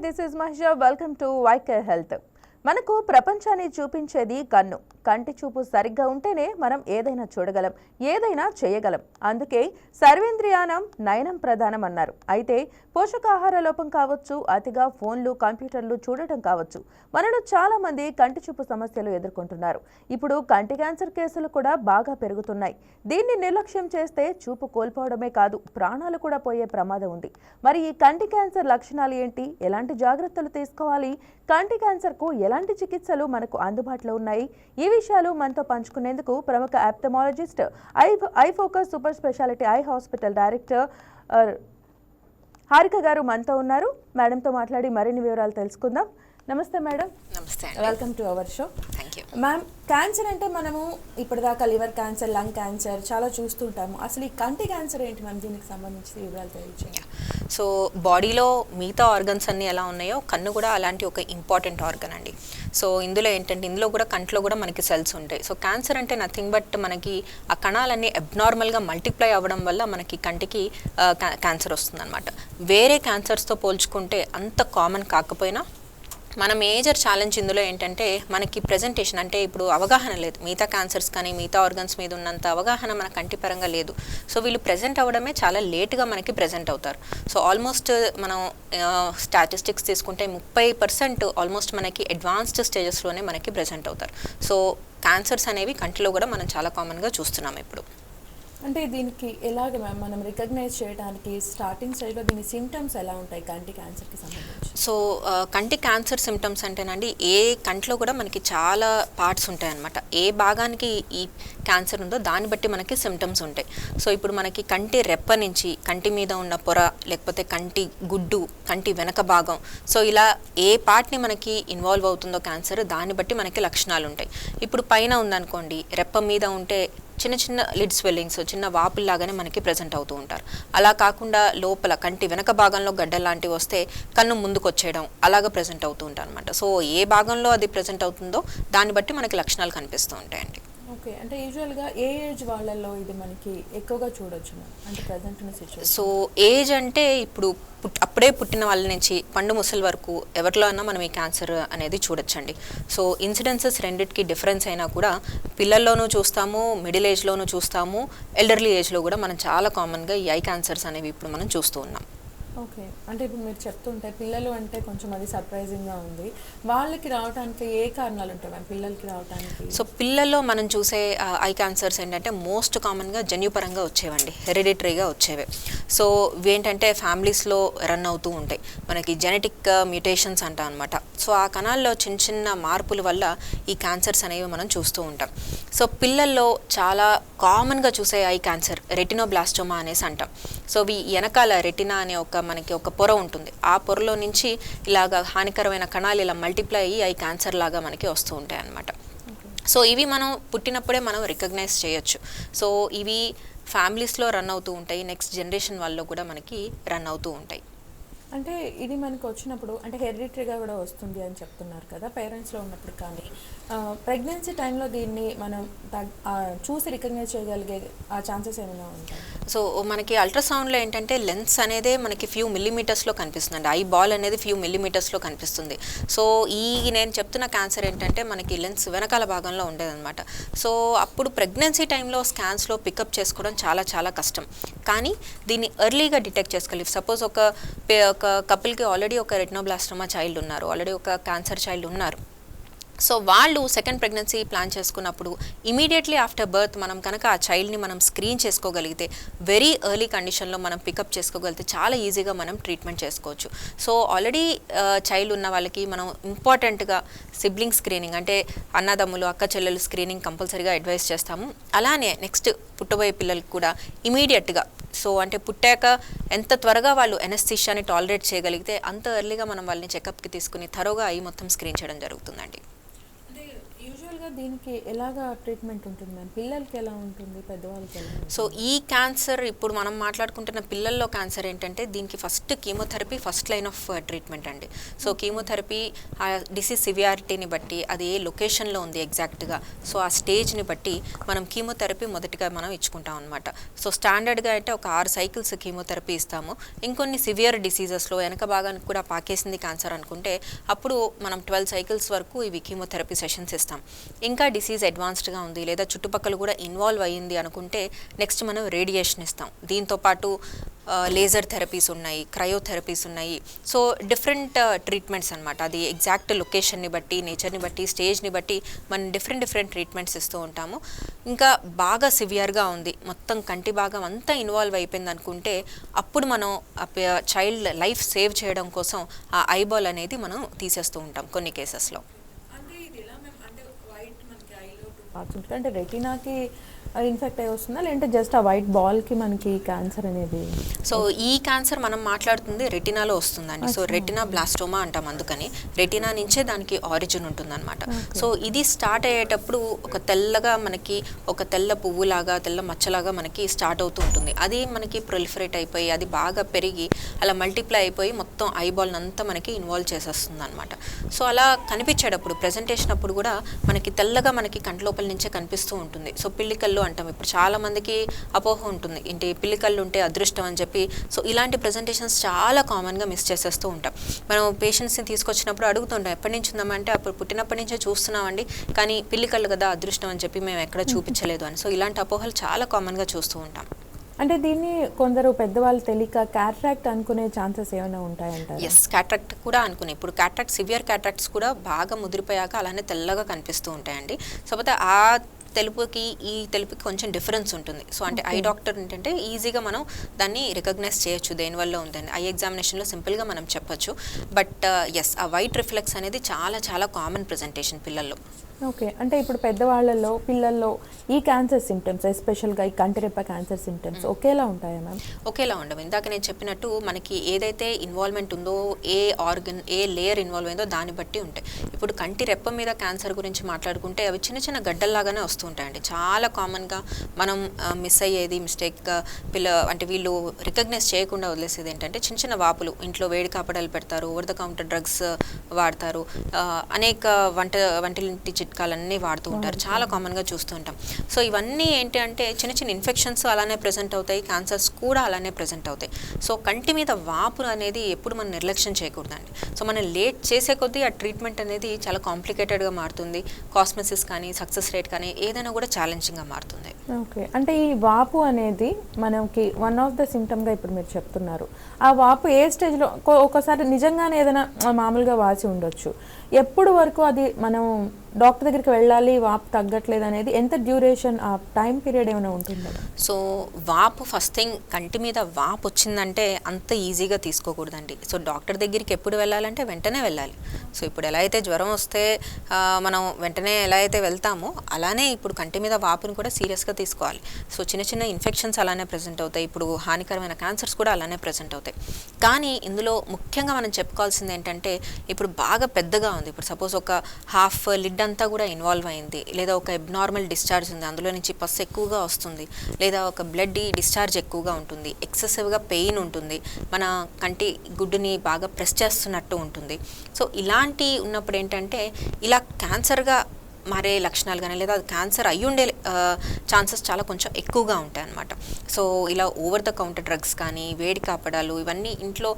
this is Mahja. Welcome to YK Health. మనకు ప్రపంచాన్ని చూపించేది కన్ను. కంటి చూపు సరిగ్గా ఉంటేనే మనం ఏదైనా చూడగలం, ఏదైనా చేయగలం. అందుకే సర్వేంద్రియానం నయనం ప్రధానం అన్నారు. అయితే పోషకాహార లోపం కావచ్చు, అతిగా ఫోన్లు, కంప్యూటర్లు చూడటం కావచ్చు, మనలో చాలా మంది కంటి చూపు సమస్యలు ఎదుర్కొంటున్నారు. ఇప్పుడు కంటి క్యాన్సర్ కేసులు కూడా బాగా పెరుగుతున్నాయి. దీన్ని నిర్లక్ష్యం చేస్తే చూపు కోల్పోవడమే కాదు, ప్రాణాలు కూడా పోయే ప్రమాదం ఉంది. మరి ఈ కంటి క్యాన్సర్ లక్షణాలు ఏంటి, ఎలాంటి జాగ్రత్తలు తీసుకోవాలి, కంటి క్యాన్సర్కు ఎలాంటి చికిత్సలు మనకు అందుబాటులో ఉన్నాయి, ఈ విషయాలు మనతో పంచుకునేందుకు ప్రముఖ ophthalmologist, I focus super speciality eye hospital director Harika గారు మనతో ఉన్నారు. మేడంతో మాట్లాడి మరిన్ని వివరాలు తెలుసుకుందాం. నమస్తే మేడం. నమస్తే, welcome to our show. Thank you. Ma'am, cancer అంటే మనము ఇప్పటిదాకా లివర్ క్యాన్సర్, లంగ్ క్యాన్సర్ చాలా చూస్తుంటాము. అసలు ఈ కంటి క్యాన్సర్ ఏంటి మ్యామ్, దీనికి సంబంధించి వివరాలు తెలియజేయండి. సో బాడీలో మిగతా ఆర్గన్స్ అన్నీ ఎలా ఉన్నాయో కన్ను కూడా అలాంటి ఒక ఇంపార్టెంట్ ఆర్గన్ అండి. సో ఇందులో ఏంటంటే ఇందులో కూడా కంట్లో కూడా మనకి సెల్స్ ఉంటాయి. సో క్యాన్సర్ అంటే నథింగ్ బట్ మనకి ఆ కణాలన్నీ అబ్నార్మల్గా మల్టిప్లై అవ్వడం వల్ల మనకి కంటికి క్యాన్సర్ వస్తుందన్నమాట. వేరే క్యాన్సర్స్తో పోల్చుకుంటే అంత కామన్ కాకపోయినా మన మేజర్ ఛాలెంజ్ ఇందులో ఏంటంటే మనకి ప్రజెంటేషన్, అంటే ఇప్పుడు అవగాహన లేదు. మిగతా క్యాన్సర్స్ కానీ మిగతా ఆర్గన్స్ మీద ఉన్నంత అవగాహన మన కంటి పరంగా లేదు. సో వీళ్ళు ప్రజెంట్ అవ్వడమే చాలా లేట్గా మనకి ప్రజెంట్ అవుతారు. సో ఆల్మోస్ట్ మనం స్టాటిస్టిక్స్ తీసుకుంటే 30% ఆల్మోస్ట్ మనకి అడ్వాన్స్డ్ స్టేజెస్లోనే మనకి ప్రజెంట్ అవుతారు. సో క్యాన్సర్స్ అనేవి కంటిలో కూడా మనం చాలా కామన్గా చూస్తున్నాం ఇప్పుడు. అంటే దీనికి ఎలాగ మ్యామ్ మనం రికగ్నైజ్ చేయడానికి స్టార్టింగ్ స్టేజ్లో దీని సిమ్టమ్స్ ఎలా ఉంటాయి కంటి క్యాన్సర్కి సంబంధించి? సో కంటి క్యాన్సర్ సిమ్టమ్స్ అంటేనండి, ఏ కంట్లో కూడా మనకి చాలా పార్ట్స్ ఉంటాయి అన్నమాట. ఏ భాగానికి ఈ క్యాన్సర్ ఉందో దాన్ని బట్టి మనకి సిమ్టమ్స్ ఉంటాయి. సో ఇప్పుడు మనకి కంటి రెప్ప నుంచి కంటి మీద ఉన్న పొర, లేకపోతే కంటి గుడ్డు, కంటి వెనక భాగం, సో ఇలా ఏ పార్ట్ని మనకి ఇన్వాల్వ్ అవుతుందో క్యాన్సర్, దాన్ని బట్టి మనకి లక్షణాలు ఉంటాయి. ఇప్పుడు పైన ఉందనుకోండి, రెప్ప మీద ఉంటే చిన్న చిన్న లిడ్ స్వెల్లింగ్స్, చిన్న వాపుల్లాగానే మనకి ప్రజెంట్ అవుతూ ఉంటారు. అలా కాకుండా లోపల కంటి వెనక భాగంలో గడ్డలు లాంటివి వస్తే కన్ను ముందుకు వచ్చేయడం, అలాగా ప్రజెంట్ అవుతూ ఉంటారు అనమాట. సో ఏ భాగంలో అది ప్రజెంట్ అవుతుందో దాన్ని బట్టి మనకి లక్షణాలు కనిపిస్తూ ఉంటాయండి. ఓకే, అంటే యూజువల్గా ఏ ఏజ్ వాళ్ళల్లో ఇది మనకి ఎక్కువగా చూడొచ్చు అంటే ప్రజెంట్ ఉన్న సిచ్యువేషన్? సో ఏజ్ అంటే ఇప్పుడు అప్పుడే పుట్టిన వాళ్ళ నుంచి పండు ముసలి వరకు ఎవరిలో అన్నా మనం ఈ క్యాన్సర్ అనేది చూడొచ్చండి. సో ఇన్సిడెన్సెస్ రెండింటికి డిఫరెన్స్ అయినా కూడా పిల్లల్లోనూ చూస్తాము, మిడిల్ ఏజ్లోనూ చూస్తాము, ఎల్డర్లీ ఏజ్లో కూడా మనం చాలా కామన్గా ఈ ఐ క్యాన్సర్స్ అనేవి ఇప్పుడు మనం చూస్తూ ఉన్నాం. ఓకే, అంటే ఇప్పుడు మీరు చెప్తుంటే పిల్లలు అంటే కొంచెం అది సర్ప్రైజింగ్గా ఉంది. వాళ్ళకి రావడానికి ఏ కారణాలు ఉంటాయి మ్యామ్ పిల్లలకి రావడానికి? సో పిల్లల్లో మనం చూసే ఐ క్యాన్సర్స్ ఏంటంటే మోస్ట్ కామన్గా జన్యుపరంగా వచ్చేవండి, హెరిడిటరీగా వచ్చేవే. సో ఇవేంటంటే ఫ్యామిలీస్లో రన్ అవుతూ ఉంటాయి, మనకి జెనెటిక్ మ్యూటేషన్స్ అంటాం అనమాట. సో ఆ కణాల్లో చిన్న చిన్న మార్పుల వల్ల ఈ క్యాన్సర్స్ అనేవి మనం చూస్తూ ఉంటాం. సో పిల్లల్లో చాలా కామన్గా చూసే ఐ క్యాన్సర్ రెటినోబ్లాస్టోమా అనేసి అంటాం. సో వెనకాల రెటినా అనే మనకి ఒక పొర ఉంటుంది. ఆ పొరలో నుంచి ఇలాగ హానికరమైన కణాలు ఇలా మల్టిప్లై అయ్యి ఐ క్యాన్సర్ లాగా మనకి వస్తూ ఉంటాయి అన్నమాట. సో ఇవి మనం పుట్టినప్పుడే మనం రికగ్నైజ్ చేయొచ్చు. సో ఇవి ఫ్యామిలీస్లో రన్ అవుతూ ఉంటాయి, నెక్స్ట్ జనరేషన్ వాళ్ళలో కూడా మనకి రన్ అవుతూ ఉంటాయి. అంటే ఇది మనకు వచ్చినప్పుడు అంటే హెరిడిటరీగా కూడా వస్తుంది అని చెప్తున్నారు కదా పేరెంట్స్లో ఉన్నప్పుడు, కానీ ప్రెగ్నెన్సీ టైంలో దీన్ని మనం చూసి రికగ్నైజ్ చేయగలిగే ఆ ఛాన్సెస్ ఏమైనా ఉంటాయి? సో మనకి అల్ట్రాసౌండ్లో ఏంటంటే లెన్స్ అనేది మనకి ఫ్యూ మిల్లీమీటర్స్లో కనిపిస్తుంది, ఐ బాల్ అనేది ఫ్యూ మిల్లీమీటర్స్లో కనిపిస్తుంది. సో నేను చెప్తున్న క్యాన్సర్ ఏంటంటే మనకి లెన్స్ వెనకాల భాగంలో ఉండేదన్నమాట. సో అప్పుడు ప్రెగ్నెన్సీ టైంలో స్కాన్స్లో పికప్ చేసుకోవడం చాలా చాలా కష్టం. కానీ దీన్ని ఎర్లీగా డిటెక్ట్ చేసుకోవాలి. సపోజ్ ఒక కపుల్కి ఆల్రెడీ ఒక రెటినోబ్లాస్టోమా చైల్డ్ ఉన్నారు, ఆల్రెడీ ఒక క్యాన్సర్ చైల్డ్ ఉన్నారు. సో వాళ్ళు సెకండ్ ప్రెగ్నెన్సీ ప్లాన్ చేసుకున్నప్పుడు ఇమీడియట్లీ ఆఫ్టర్ బర్త్ మనం కనుక ఆ చైల్డ్ని మనం స్క్రీన్ చేసుకోగలిగితే, వెరీ ఎర్లీ కండిషన్లో మనం పికప్ చేసుకోగలిగితే చాలా ఈజీగా మనం ట్రీట్మెంట్ చేసుకోవచ్చు. సో ఆల్రెడీ చైల్డ్ ఉన్న వాళ్ళకి మనం ఇంపార్టెంట్గా సిబ్లింగ్ స్క్రీనింగ్, అంటే అన్నదమ్ములు అక్క చెల్లెలు స్క్రీనింగ్ కంపల్సరీగా అడ్వైస్ చేస్తాము. అలానే నెక్స్ట్ పుట్టబోయే పిల్లలకి కూడా ఇమీడియట్గా, సో అంటే పుట్టాక ఎంత త్వరగా వాళ్ళు ఎనస్థీషియాని టాలరేట్ చేయగలిగితే అంత ఎర్లీగా మనం వాళ్ళని చెకప్కి తీసుకుని త్వరగా అయి మొత్తం స్క్రీన్ చేయడం జరుగుతుందండి. అంటే యూజువల్గా జనరల్గా దీనికి ఎలాగా ట్రీట్మెంట్ ఉంటుంది మ్యామ్? పిల్లలకి ఎలా ఉంటుంది, పెద్దవాళ్ళకి ఎలా ఉంటుంది? సో ఈ క్యాన్సర్ ఇప్పుడు మనం మాట్లాడుకుంటున్న పిల్లల్లో క్యాన్సర్ ఏంటంటే దీనికి first chemotherapy first line of treatment అండి. సో కీమోథెరపీ ఆ డిసీజ్ సివియారిటీని బట్టి, అది ఏ లొకేషన్లో ఉంది ఎగ్జాక్ట్గా, సో ఆ స్టేజ్ని బట్టి మనం కీమోథెరపీ మొదటిగా మనం ఇచ్చుకుంటాం అనమాట. సో స్టాండర్డ్గా అయితే ఒక 6 సైకిల్స్ కీమోథెరపీ ఇస్తాము. ఇంకొన్ని సివియర్ డిసీజెస్లో వెనక భాగానికి కూడా పాకేసింది క్యాన్సర్ అనుకుంటే అప్పుడు మనం 12 సైకిల్స్ వరకు ఇవి కీమోథెరపీ సెషన్స్ ఇస్తాం. ఇంకా డిసీజ్ అడ్వాన్స్డ్గా ఉంది లేదా చుట్టుపక్కల కూడా ఇన్వాల్వ్ అయ్యింది అనుకుంటే నెక్స్ట్ మనం రేడియేషన్ ఇస్తాం. దీంతోపాటు లేజర్ థెరపీస్ ఉన్నాయి, క్రయోథెరపీస్ ఉన్నాయి. సో డిఫరెంట్ ట్రీట్మెంట్స్ అనమాట. అది ఎగ్జాక్ట్ లొకేషన్ని బట్టి, నేచర్ని బట్టి, స్టేజ్ని బట్టి మనం డిఫరెంట్ ట్రీట్మెంట్స్ ఇస్తూ ఉంటాము. ఇంకా బాగా సివియర్గా ఉంది, మొత్తం కంటి భాగం అంతా ఇన్వాల్వ్ అయిపోయింది అనుకుంటే అప్పుడు మనం చైల్డ్ లైఫ్ సేవ్ చేయడం కోసం ఆ ఐబాల్ అనేది మనం తీసేస్తూ ఉంటాం కొన్ని కేసెస్లో. అంటే రెటీనాకి ఇన్ఫెక్ట్ అయి వస్తుందా, లేదంటే జస్ట్ ఆ వైట్ బాల్కి మనకి క్యాన్సర్ అనేది? సో ఈ క్యాన్సర్ మనం మాట్లాడుతుంది రెటినాలో వస్తుందండి. సో రెటినా బ్లాస్టోమా అంటాం, అందుకని రెటినా నుంచే దానికి ఆరిజిన్ ఉంటుందన్నమాట. సో ఇది స్టార్ట్ అయ్యేటప్పుడు ఒక తెల్లగా మనకి ఒక తెల్ల పువ్వులాగా, తెల్ల మచ్చలాగా మనకి స్టార్ట్ అవుతూ ఉంటుంది. అది మనకి ప్రొలిఫరేట్ అయిపోయి అది బాగా పెరిగి అలా మల్టిప్లై అయిపోయి మొత్తం ఐబాల్ అంతా మనకి ఇన్వాల్వ్ చేసేస్తుంది అనమాట. సో అలా కనిపించేటప్పుడు ప్రెజెంటేషన్ అప్పుడు కూడా మనకి తెల్లగా మనకి కంట్లోపల నుంచే కనిపిస్తూ ఉంటుంది. సో పిల్లికల్లో అంటాం, ఇప్పుడు చాలా మందికి అపోహ ఉంటుంది ఏంటి పిల్లికళ్ళు ఉంటే అదృష్టం అని చెప్పి. సో ఇలాంటి ప్రెజెంటేషన్స్ చాలా కామన్గా మిస్ చేసేస్తూ ఉంటాం. మనం పేషెంట్స్ని తీసుకొచ్చినప్పుడు అడుగుతుంటాం ఎప్పటి నుంచి ఉందామంటే అప్పుడు పుట్టినప్పటి నుంచే చూస్తున్నామండి, కానీ పిల్లికళ్ళు కదా అదృష్టం అని చెప్పి మేము ఎక్కడ చూపించలేదు అని. సో ఇలాంటి అపోహలు చాలా కామన్గా చూస్తూ ఉంటాం. అంటే దీన్ని కొందరు పెద్దవాళ్ళు తెలియక క్యాట్రాక్ట్ అనుకునే ఛాన్సెస్ ఏమైనా ఉంటాయంటారు? ఎస్, క్యాట్రాక్ట్ కూడా అనుకునే. ఇప్పుడు క్యాట్రాక్ట్ సివియర్ క్యాట్రాక్ట్స్ కూడా బాగా ముదిరిపోయాక అలానే తెల్లగా కనిపిస్తూ ఉంటాయండి. సో ఆ తెలుపుకి ఈ తెలుపుకి కొంచెం డిఫరెన్స్ ఉంటుంది. సో అంటే ఐ డాక్టర్ ఏంటంటే ఈజీగా మనం దాన్ని రికగ్నైజ్ చేయొచ్చు దేనివల్ల ఉందని. ఐ ఎగ్జామినేషన్లో సింపుల్గా మనం చెప్పొచ్చు. బట్ ఎస్, ఆ వైట్ రిఫ్లెక్స్ అనేది చాలా కామన్ ప్రెజెంటేషన్ పిల్లల్లో. ఓకే, అంటే ఇప్పుడు పెద్దవాళ్ళలో పిల్లల్లో ఈ క్యాన్సర్ సిమ్టమ్స్, ఎస్పెషల్గా ఈ కంటిరెప్ప క్యాన్సర్ సిమ్టమ్స్ ఒకేలా ఉంటాయా మ్యామ్? ఒకేలా ఉండవు. ఇందాక నేను చెప్పినట్టు మనకి ఏదైతే ఇన్వాల్వ్మెంట్ ఉందో, ఏ ఆర్గన్, ఏ లేయర్ ఇన్వాల్వ్ అయిందో దాన్ని బట్టి ఉంటాయి. ఇప్పుడు కంటి రెప్ప మీద క్యాన్సర్ గురించి మాట్లాడుకుంటే అవి చిన్న గడ్డల్లాగానే వస్తూ ఉంటాయండి. చాలా కామన్గా మనం మిస్ అయ్యేది, మిస్టేక్గా అంటే వీళ్ళు రికగ్నైజ్ చేయకుండా వదిలేసేది ఏంటంటే చిన్న వాపులు. ఇంట్లో వేడి కాపడాలు పెడతారు, ఓవర్ ద కౌంటర్ డ్రగ్స్ వాడతారు, అనేక వంటింటి చిట్కాలన్నీ వాడుతూ ఉంటారు, చాలా కామన్గా చూస్తూ ఉంటాం. సో ఇవన్నీ ఏంటి అంటే చిన్న ఇన్ఫెక్షన్స్ అలానే ప్రెజెంట్ అవుతాయి, క్యాన్సర్స్ కూడా అలానే ప్రెజెంట్ అవుతాయి. సో కంటి మీద వాపు అనేది ఎప్పుడు మనం నిర్లక్ష్యం చేయకూడదండి. సో మనం లేట్ చేసే కొద్దీ ఆ ట్రీట్మెంట్ అనేది చాలా కాంప్లికేటెడ్గా మారుతుంది. కాస్మెసిస్ కానీ సక్సెస్ రేట్ కానీ ఏదైనా కూడా ఛాలెంజింగ్గా మారుతుంది. ఓకే, అంటే ఈ వాపు అనేది మనకి వన్ ఆఫ్ ద సిమ్టమ్గా ఇప్పుడు మీరు చెప్తున్నారు. ఆ వాపు ఏ స్టేజ్లో, ఒకసారి నిజంగానే ఏదైనా మామూలుగా వాసి ఉండొచ్చు, ఎప్పుడు వరకు అది మనం డాక్టర్ దగ్గరికి వెళ్ళాలి, వాపు తగ్గట్లేదు అనేది ఎంత డ్యూరేషన్, ఆ టైం పీరియడ్ ఏమైనా ఉంటుందా? సో వాపు ఫస్ట్ థింగ్, కంటి మీద వాపు వచ్చిందంటే అంత ఈజీగా తీసుకోకూడదండి. సో డాక్టర్ దగ్గరికి ఎప్పుడు వెళ్ళాలంటే వెంటనే వెళ్ళాలి. సో ఇప్పుడు ఎలా అయితే జ్వరం వస్తే మనం వెంటనే ఎలా అయితే వెళ్తామో అలానే ఇప్పుడు కంటి మీద వాపుని కూడా సీరియస్గా తీసుకోవాలి. సో చిన్న ఇన్ఫెక్షన్స్ అలానే ప్రెజెంట్ అవుతాయి, ఇప్పుడు హానికరమైన క్యాన్సర్స్ కూడా అలానే ప్రెజెంట్ అవుతాయి. కానీ ఇందులో ముఖ్యంగా మనం చెప్పుకోవాల్సింది ఏంటంటే ఇప్పుడు బాగా పెద్దగా ఉంది, ఇప్పుడు సపోజ్ ఒక హాఫ్ లిడ్ అంతా కూడా ఇన్వాల్వ్ అయింది, లేదా ఒక అబ్నార్మల్ డిశ్చార్జ్ ఉంది, అందులో నుంచి పస్ ఎక్కువగా వస్తుంది, లేదా ఒక బ్లడ్ డిశ్చార్జ్ ఎక్కువగా ఉంటుంది, ఎక్సెసివ్గా పెయిన్ ఉంటుంది, మన కంటి గుడ్డుని బాగా ప్రెస్ చేస్తున్నట్టు ఉంటుంది. సో ఇలాంటి ఉన్నప్పుడు ఏంటంటే ఇలా క్యాన్సర్గా మారే లక్షణాలు కానీ లేదా క్యాన్సర్ అయ్యుండే ఛాన్సెస్ చాలా కొంచెం ఎక్కువగా ఉంటాయి అన్నమాట. సో ఇలా ఓవర్ ద కౌంటర్ డ్రగ్స్ కానీ వేడి కాపడాలు ఇవన్నీ ఇంట్లో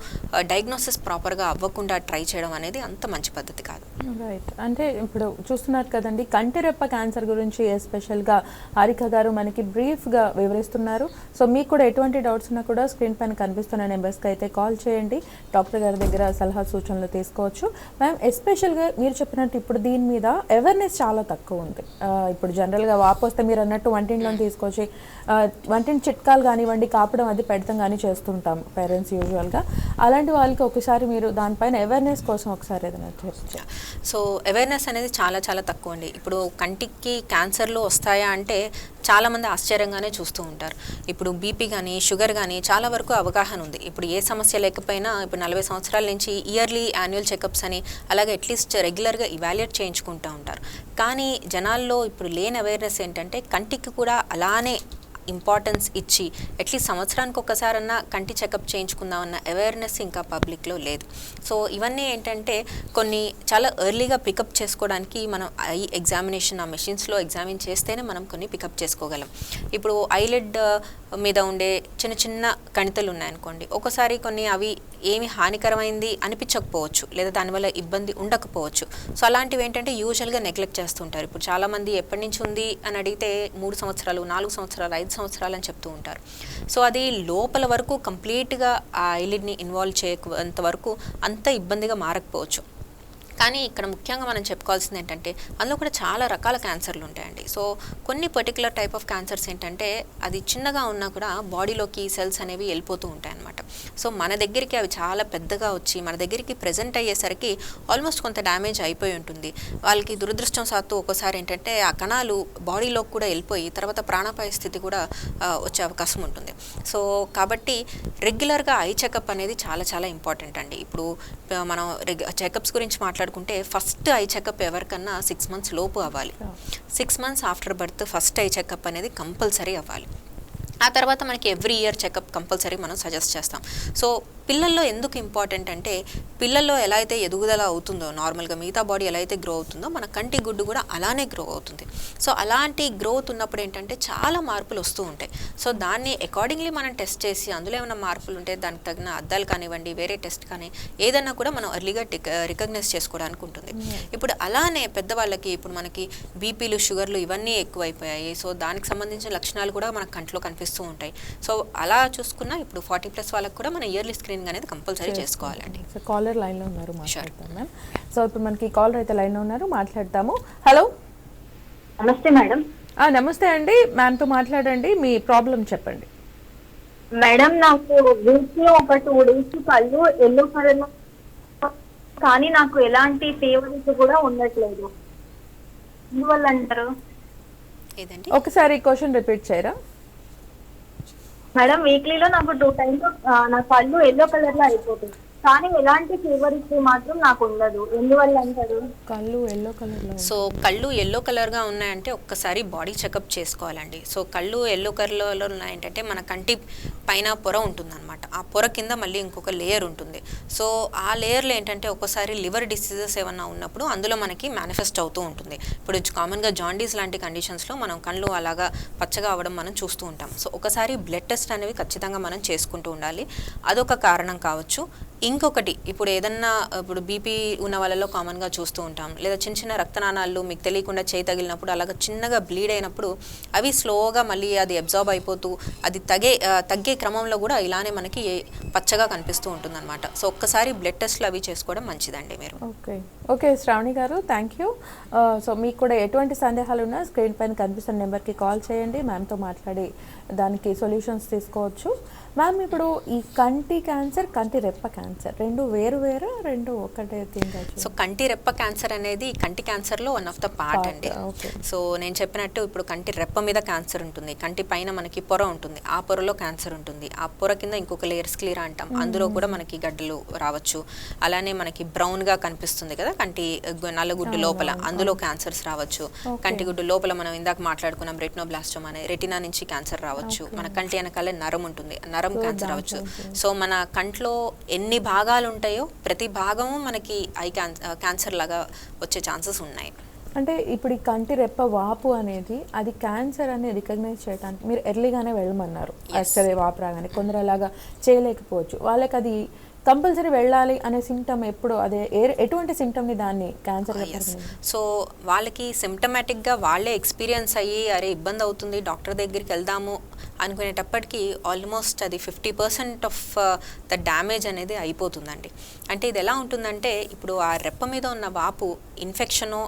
డయాగ్నోసిస్ ప్రాపర్గా అవ్వకుండా ట్రై చేయడం అనేది అంత మంచి పద్ధతి కాదు. రైట్, అంటే ఇప్పుడు చూస్తున్నారు కదండి, కంటిరెప్ప క్యాన్సర్ గురించి ఎస్పెషల్గా హారిక గారు మనకి బ్రీఫ్గా వివరిస్తున్నారు. సో మీకు కూడా ఎటువంటి డౌట్స్ ఉన్నా కూడా స్క్రీన్ పైన కనిపిస్తున్న నెంబర్స్కి అయితే కాల్ చేయండి, డాక్టర్ గారి దగ్గర సలహా సూచనలు తీసుకోవచ్చు. మ్యామ్, ఎస్పెషల్గా మీరు చెప్పినట్టు ఇప్పుడు దీని మీద అవేర్నెస్ చాలా తక్కువ ఉంది. ఇప్పుడు జనరల్గా వాపు వస్తే మీరు అన్నట్టు వంటింట్లో తీసుకొచ్చి వంటింటి చిట్కాలు కానివ్వండి, కాపడం అది పెడతాం కానీ చేస్తుంటాం పేరెంట్స్ యూజువల్గా. అలాంటి వాళ్ళకి ఒకసారి మీరు దానిపైన అవేర్నెస్ కోసం ఒకసారి ఏదైనా చెప్పచ్చు. సో అవేర్నెస్ అనేది చాలా తక్కువ అండి. ఇప్పుడు కంటికి క్యాన్సర్లు వస్తాయా అంటే చాలామంది ఆశ్చర్యంగానే చూస్తూ ఉంటారు. ఇప్పుడు బీపీ కానీ షుగర్ కానీ చాలా వరకు అవగాహన ఉంది. ఇప్పుడు ఏ సమస్య లేకపోయినా ఇప్పుడు 40 సంవత్సరాల నుంచి ఇయర్లీ యాన్యువల్ చెకప్స్ అని అలాగే అట్లీస్ట్ రెగ్యులర్గా ఇవాల్యుయేట్ చేయించుకుంటూ ఉంటారు. కానీ జనాల్లో ఇప్పుడు లేని అవేర్నెస్ ఏంటంటే కంటికి కూడా అలానే ఇంపార్టెన్స్ ఇచ్చి అట్లీస్ట్ సంవత్సరానికి ఒక్కసారన్నా కంటి చెకప్ చేయించుకుందామన్న అవేర్నెస్ ఇంకా పబ్లిక్లో లేదు. సో ఇవన్నీ ఏంటంటే కొన్ని చాలా ఎర్లీగా పికప్ చేసుకోవడానికి మనం ఐ ఎగ్జామినేషన్ ఆ మెషిన్స్లో ఎగ్జామిన్ చేస్తేనే మనం కొన్ని పికప్ చేసుకోగలం. ఇప్పుడు ఐలిడ్ మీద ఉండే చిన్న చిన్న కణితలు ఉన్నాయనుకోండి, ఒకసారి కొన్ని అవి ఏమి హానికరమైంది అనిపించకపోవచ్చు, లేదా దానివల్ల ఇబ్బంది ఉండకపోవచ్చు. సో అలాంటివి ఏంటంటే యూజువల్గా నెగ్లెక్ట్ చేస్తుంటారు. ఇప్పుడు చాలామంది ఎప్పటి నుంచి ఉంది అని అడిగితే 3 సంవత్సరాలు, 4 సంవత్సరాలు, 5 సంవత్సరాలు అని చెప్తూ ఉంటారు. సో అది లోపల వరకు కంప్లీట్గా ఆ ఐలిడ్ని ఇన్వాల్వ్ చేయనంత వరకు అంత ఇబ్బందిగా మారకపోవచ్చు. కానీ ఇక్కడ ముఖ్యంగా మనం చెప్పుకోవాల్సింది ఏంటంటే అందులో కూడా చాలా రకాల క్యాన్సర్లు ఉంటాయండి. సో కొన్ని పర్టికులర్ టైప్ ఆఫ్ క్యాన్సర్స్ ఏంటంటే అది చిన్నగా ఉన్నా కూడా బాడీలోకి సెల్స్ అనేవి వెళ్ళిపోతూ ఉంటాయి అన్నమాట. సో మన దగ్గరికి అవి చాలా పెద్దగా వచ్చి మన దగ్గరికి ప్రజెంట్ అయ్యేసరికి ఆల్మోస్ట్ కొంత డ్యామేజ్ అయిపోయి ఉంటుంది. వాళ్ళకి దురదృష్టం సాత్తు ఒక్కోసారి ఏంటంటే ఆ కణాలు బాడీలోకి కూడా వెళ్ళిపోయి తర్వాత ప్రాణాపాయ స్థితి కూడా వచ్చే అవకాశం ఉంటుంది. సో కాబట్టి రెగ్యులర్గా ఐ చెకప్ అనేది చాలా చాలా ఇంపార్టెంట్ అండి. ఇప్పుడు మనం చెకప్స్ గురించి మాట్లాడుకుంటే ఫస్ట్ ఐ చెకప్ ఎవరికన్నా 6 months లోపు అవ్వాలి. 6 months after birth first eye checkup అనేది కంపల్సరీ అవ్వాలి. ఆ తర్వాత మనకి ఎవ్రీ ఇయర్ చెకప్ కంపల్సరీ మనం సజెస్ట్ చేస్తాం. సో పిల్లల్లో ఎందుకు ఇంపార్టెంట్ అంటే పిల్లల్లో ఎలా అయితే ఎదుగుదల అవుతుందో నార్మల్గా మిగతా బాడీ ఎలా అయితే గ్రో అవుతుందో మన కంటి గుడ్డు కూడా అలానే గ్రో అవుతుంది. సో అలాంటి గ్రోత్ ఉన్నప్పుడు ఏంటంటే చాలా మార్పులు వస్తూ ఉంటాయి. సో దాన్ని అకార్డింగ్లీ మనం టెస్ట్ చేసి అందులో ఏమైనా మార్పులు ఉంటే దానికి తగిన అద్దాలు కానివ్వండి, వేరే టెస్ట్ కానీ ఏదన్నా కూడా మనం ఎర్లీగా రికగ్నైజ్ చేసుకోవడానికి ఉంటుంది. ఇప్పుడు అలానే పెద్దవాళ్ళకి ఇప్పుడు మనకి బీపీలు, షుగర్లు ఇవన్నీ ఎక్కువైపోయాయి. సో దానికి సంబంధించిన లక్షణాలు కూడా మన కంట్లో కనిపిస్తూ ఉంటాయి. సో అలా చూసుకున్నా ఇప్పుడు 40+ వాళ్ళకి కూడా మన ఇయర్లీ స్క్రీనింగ్ అనేది కంపల్సరీ చేసుకోవాలండి. సో కాలర్ లైన్లో ఉన్నారు, మాట్లాడతాం మ్యామ్. సో ఇప్పుడు మనకి కాలర్ అయితే లైన్లో ఉన్నారు, మాట్లాడతాము. హలో, నమస్తే మేడం. నమస్తే అండి, మ్యామ్తో మాట్లాడండి, మీ ప్రాబ్లం చెప్పండి. మేడం నాకు వీక్ లో ఒక 2 days కళ్ళు ఎల్లో కలర్ లో, కానీ నాకు ఎలాంటి ఫీవర్స్ కూడా ఉండట్లేదు. ఎందువల్ల అంటారు ఏదండి? ఒకసారి క్వశ్చన్ రిపీట్ చేయరా మేడం? వీక్లీలో నాకు 2 times నా కళ్ళు ఎల్లో కలర్ లో అయిపోతుంది, కానీ ఎలాంటి ఫీవర్స్ మాత్రం నాకు ఉండదు. ఎందువల్ల అంటారు? కళ్ళు ఎల్లో కలర్లో. సో కళ్ళు ఎల్లో కలర్గా ఉన్నాయంటే ఒక్కసారి బాడీ చెకప్ చేసుకోవాలండి. సో కళ్ళు ఎల్లో కలర్లో ఉన్నాయంటే మన కంటి పైన పొర ఉంటుందన్నమాట. ఆ పొర కింద మళ్ళీ ఇంకొక లేయర్ ఉంటుంది. సో ఆ లేయర్లో ఏంటంటే ఒక్కోసారి లివర్ డిసీజెస్ ఏమన్నా ఉన్నప్పుడు అందులో మనకి మేనిఫెస్ట్ అవుతూ ఉంటుంది. ఇప్పుడు కామన్గా జాండీస్ లాంటి కండిషన్స్లో మనం కళ్ళు అలాగా పచ్చగా అవ్వడం మనం చూస్తూ ఉంటాం. సో ఒకసారి బ్లడ్ టెస్ట్ అనేవి ఖచ్చితంగా మనం చేసుకుంటూ ఉండాలి. అదొక కారణం కావచ్చు. ఇంకొకటి ఇప్పుడు ఏదన్నా ఇప్పుడు బీపీ ఉన్న వాళ్ళలో కామన్గా చూస్తూ ఉంటాం, లేదా చిన్న చిన్న రక్తనాళాలు మీకు తెలియకుండా చేయి తగిలినప్పుడు అలాగ చిన్నగా బ్లీడ్ అయినప్పుడు అవి స్లోగా మళ్ళీ అది అబ్జార్బ్ అయిపోతూ అది తగ్గే క్రమంలో కూడా ఇలానే మనకి పచ్చగా కనిపిస్తూ ఉంటుందన్నమాట. సో ఒక్కసారి బ్లడ్ టెస్ట్లు అవి చేసుకోవడం మంచిదండి మీరు. ఓకే శ్రావణి గారు, థ్యాంక్ యూ. సో మీకు కూడా ఎటువంటి సందేహాలు ఉన్నా స్క్రీన్ పైన కనిపిస్తున్న నెంబర్కి కాల్ చేయండి, మ్యామ్తో మాట్లాడి దానికి సొల్యూషన్స్ తీసుకోవచ్చు. మ్యామ్ ఇప్పుడు ఈ కంటి క్యాన్సర్, కంటి రెప్ప క్యాన్సర్ రెండు వేరు రెండు ఒకటే తినచ్చు? సో కంటి రెప్ప క్యాన్సర్ అనేది కంటి క్యాన్సర్లో వన్ ఆఫ్ ద పార్ట్ అండి. సో నేను చెప్పినట్టు ఇప్పుడు కంటి రెప్ప మీద క్యాన్సర్ ఉంటుంది, కంటి పైన మనకి పొర ఉంటుంది, ఆ పొరలో క్యాన్సర్ ఉంటుంది, ఆ పొర కింద ఇంకొక లేయర్ స్క్లీరా అంటాం, అందులో కూడా మనకి గడ్డలు రావచ్చు. అలానే మనకి బ్రౌన్గా కనిపిస్తుంది కదా కంటి నల్లగుడ్డు లోపల, అందులో క్యాన్సర్స్ రావచ్చు. కంటి గుడ్డు లోపల మనం ఇందాక మాట్లాడుకున్నాం రెటినోబ్లాస్టోమా అనే, రెటినా నుంచి క్యాన్సర్ రావచ్చు. మన కంటి వెనకాల నరం ఉంటుంది, నరం క్యాన్సర్ అవ్వచ్చు. సో మన కంట్లో ఎన్ని భాగాలు ఉంటాయో ప్రతి భాగము మనకి ఐ క్యాన్సర్ లాగా వచ్చే ఛాన్సెస్ ఉన్నాయి. అంటే ఇప్పుడు ఈ కంటి రెప్ప వాపు అనేది అది క్యాన్సర్ అని రికగ్నైజ్ చేయడానికి మీరు ఎర్లీగానే వెళ్ళమన్నారు. సరే వాపు రాగానే కొందరు అలాగా చేయలేకపోవచ్చు, వాళ్ళకి అది కంపల్సరీ వెళ్ళాలి అనే సిమ్టమ్ ఎప్పుడు, అదే ఎటువంటి సిమ్టమ్ని దాన్ని క్యాన్సర్? సో వాళ్ళకి సిమ్టమాటిక్గా వాళ్ళే ఎక్స్పీరియన్స్ అయ్యి అరే ఇబ్బంది అవుతుంది డాక్టర్ దగ్గరికి వెళ్దాము అనుకునేటప్పటికి ఆల్మోస్ట్ అది 50% ఆఫ్ ద డ్యామేజ్ అనేది అయిపోతుందండి. అంటే ఇది ఎలా ఉంటుందంటే ఇప్పుడు ఆ రెప్ప మీద ఉన్న వాపు ఇన్ఫెక్షను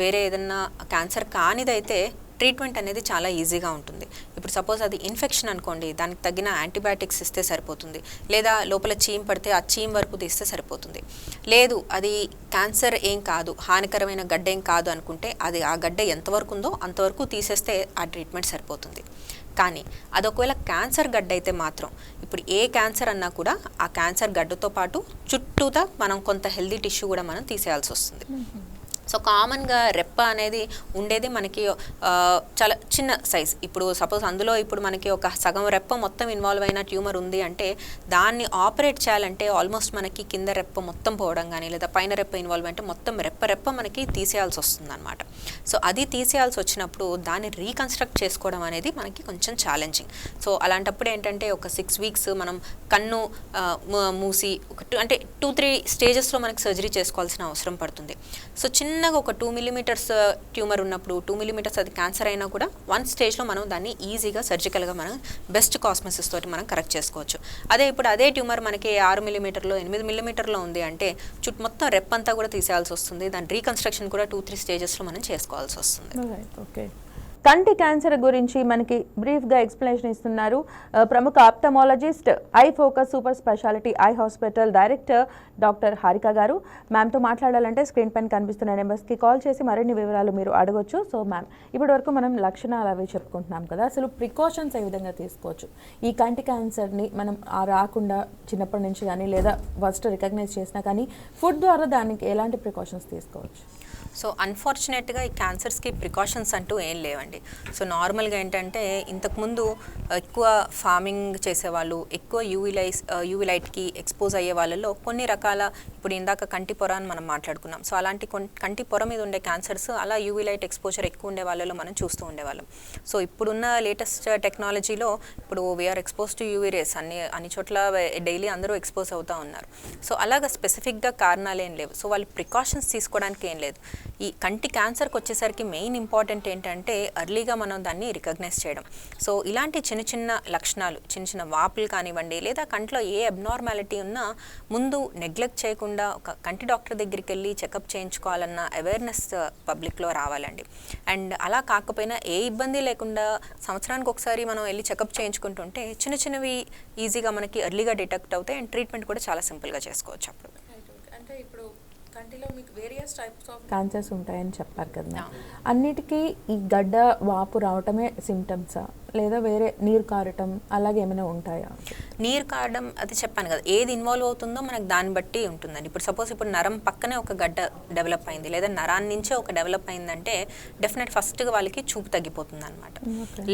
వేరే ఏదన్నా క్యాన్సర్ కానిదైతే ట్రీట్మెంట్ అనేది చాలా ఈజీగా ఉంటుంది. ఇప్పుడు సపోజ్ అది ఇన్ఫెక్షన్ అనుకోండి, దానికి తగిన యాంటీబయాటిక్స్ ఇస్తే సరిపోతుంది, లేదా లోపల చీమ్ పడితే ఆ చీమ్ వరకు తీస్తే సరిపోతుంది. లేదు అది క్యాన్సర్ ఏం కాదు, హానికరమైన గడ్డ ఏం కాదు అనుకుంటే అది ఆ గడ్డ ఎంతవరకు ఉందో అంతవరకు తీసేస్తే ఆ ట్రీట్మెంట్ సరిపోతుంది. కానీ అది ఒకవేళ క్యాన్సర్ గడ్డ అయితే మాత్రం ఇప్పుడు ఏ క్యాన్సర్ అన్నా కూడా ఆ క్యాన్సర్ గడ్డతో పాటు చుట్టూతా మనం కొంత హెల్దీ టిష్యూ కూడా మనం తీసేయాల్సి వస్తుంది. సో కామన్గా రెప్ప అనేది ఉండేది మనకి చాలా చిన్న సైజ్. ఇప్పుడు సపోజ్ అందులో ఇప్పుడు మనకి ఒక సగం రెప్ప మొత్తం ఇన్వాల్వ్ అయిన ట్యూమర్ ఉంది అంటే దాన్ని ఆపరేట్ చేయాలంటే ఆల్మోస్ట్ మనకి కింద రెప్ప మొత్తం పోవడం కానీ లేదా పైన రెప్ప ఇన్వాల్వ్ అంటే మొత్తం రెప్ప మనకి తీసేయాల్సి వస్తుంది అనమాట. సో అది తీసేయాల్సి వచ్చినప్పుడు దాన్ని రీకన్స్ట్రక్ట్ చేసుకోవడం అనేది మనకి కొంచెం ఛాలెంజింగ్. సో అలాంటప్పుడు ఏంటంటే ఒక 6 weeks మనం కన్ను మూసి అంటే 2-3 స్టేజెస్లో మనకి సర్జరీ చేసుకోవాల్సిన అవసరం పడుతుంది. సో చిన్నగా ఒక 2 mm ట్యూమర్ ఉన్నప్పుడు 2 mm అది క్యాన్సర్ అయినా కూడా 1 స్టేజ్లో మనం దాన్ని ఈజీగా సర్జికల్గా మనం బెస్ట్ కాస్మెసిస్ తోటి మనం కరెక్ట్ చేసుకోవచ్చు. అదే ఇప్పుడు అదే ట్యూమర్ మనకి 6 mm 8 mm ఉంది అంటే చుట్టూ మొత్తం రెప్పంతా కూడా తీసేయాల్సి వస్తుంది. దాని రీకన్స్ట్రక్షన్ కూడా 2-3 స్టేజెస్లో మనం చేసుకోవాల్సి వస్తుంది. ఓకే, కంటి క్యాన్సర్ గురించి మనకి బ్రీఫ్గా ఎక్స్ప్లెనేషన్ ఇస్తున్నారు ప్రముఖ ophthalmologist I focus super speciality eye hospital director doctor Harika గారు. మ్యామ్తో మాట్లాడాలంటే స్క్రీన్ పైన కనిపిస్తున్న నెంబర్స్కి కాల్ చేసి మరిన్ని వివరాలు మీరు అడగొచ్చు. సో మ్యామ్, ఇప్పటి వరకు మనం లక్షణాలు అవి చెప్పుకుంటున్నాం కదా, అసలు ప్రికాషన్స్ ఏ విధంగా తీసుకోవచ్చు ఈ కంటి క్యాన్సర్ని మనం రాకుండా చిన్నప్పటి నుంచి కానీ లేదా ఫస్ట్ రికగ్నైజ్ చేసినా కానీ ఫుడ్ ద్వారా దానికి ఎలాంటి ప్రికాషన్స్ తీసుకోవచ్చు? సో అన్ఫార్చునేట్గా ఈ క్యాన్సర్స్కి ప్రికాషన్స్ అంటూ ఏం లేవండి. సో నార్మల్గా ఏంటంటే ఇంతకుముందు ఎక్కువ ఫార్మింగ్ చేసేవాళ్ళు, ఎక్కువ యూవీ లైట్కి ఎక్స్పోజ్ అయ్యే వాళ్ళలో కొన్ని రకాల, ఇప్పుడు ఇందాక కంటి పొర అని మనం మాట్లాడుకున్నాం. సో అలాంటి కంటి పొర మీద ఉండే క్యాన్సర్స్ అలా యూవీ లైట్ ఎక్స్పోజర్ ఎక్కువ ఉండే వాళ్ళలో మనం చూస్తూ ఉండేవాళ్ళం. సో ఇప్పుడున్న లేటెస్ట్ టెక్నాలజీలో ఇప్పుడు we are expose to UV rays అన్ని చోట్ల డైలీ అందరూ ఎక్స్పోజ్ అవుతూ ఉన్నారు. సో అలాగా స్పెసిఫిక్గా కారణాలు ఏం లేవు. సో వాళ్ళు ప్రికాషన్స్ తీసుకోవడానికి ఏం లేదు. ఈ కంటి క్యాన్సర్కి వచ్చేసరికి మెయిన్ ఇంపార్టెంట్ ఏంటంటే ఎర్లీగా మనం దాన్ని రికగ్నైజ్ చేయడం. సో ఇలాంటి చిన్న లక్షణాలు, చిన్న వాపులు కానివ్వండి లేదా కంట్లో ఏ అబ్నార్మాలిటీ ఉన్నా ముందు నెగ్లెక్ట్ చేయకుండా ఒక కంటి డాక్టర్ దగ్గరికి వెళ్ళి చెకప్ చేయించుకోవాలన్న అవేర్నెస్ పబ్లిక్లో రావాలండి. అండ్ అలా కాకపోయినా ఏ ఇబ్బంది లేకుండా సంవత్సరానికి ఒకసారి మనం వెళ్ళి చెకప్ చేయించుకుంటుంటే చిన్నవి ఈజీగా మనకి ఎర్లీగా డిటెక్ట్ అవుతాయి అండ్ ట్రీట్మెంట్ కూడా చాలా సింపుల్గా చేసుకోవచ్చు. అప్పుడు అంటే ఇప్పుడు కంటిలో మీకు వేరియస్ టైప్స్ ఆఫ్ క్యాన్సర్స్ ఉంటాయని చెప్పారు కదా, అన్నిటికీ ఈ గడ్డ వాపు రావటమే సిమ్టమ్సా లేదా వేరే నీరు కారటం అలాగే ఏమైనా ఉంటాయా? నీరు కారడం అది చెప్పాను కదా, ఏది ఇన్వాల్వ్ అవుతుందో మనకు దాన్ని బట్టి ఉంటుందండి. ఇప్పుడు సపోజ్ ఇప్పుడు నరం పక్కనే ఒక గడ్డ డెవలప్ అయింది లేదా నరాన్ని నుంచే ఒక డెవలప్ అయిందంటే డెఫినెట్ ఫస్ట్గా వాళ్ళకి చూపు తగ్గిపోతుంది అనమాట.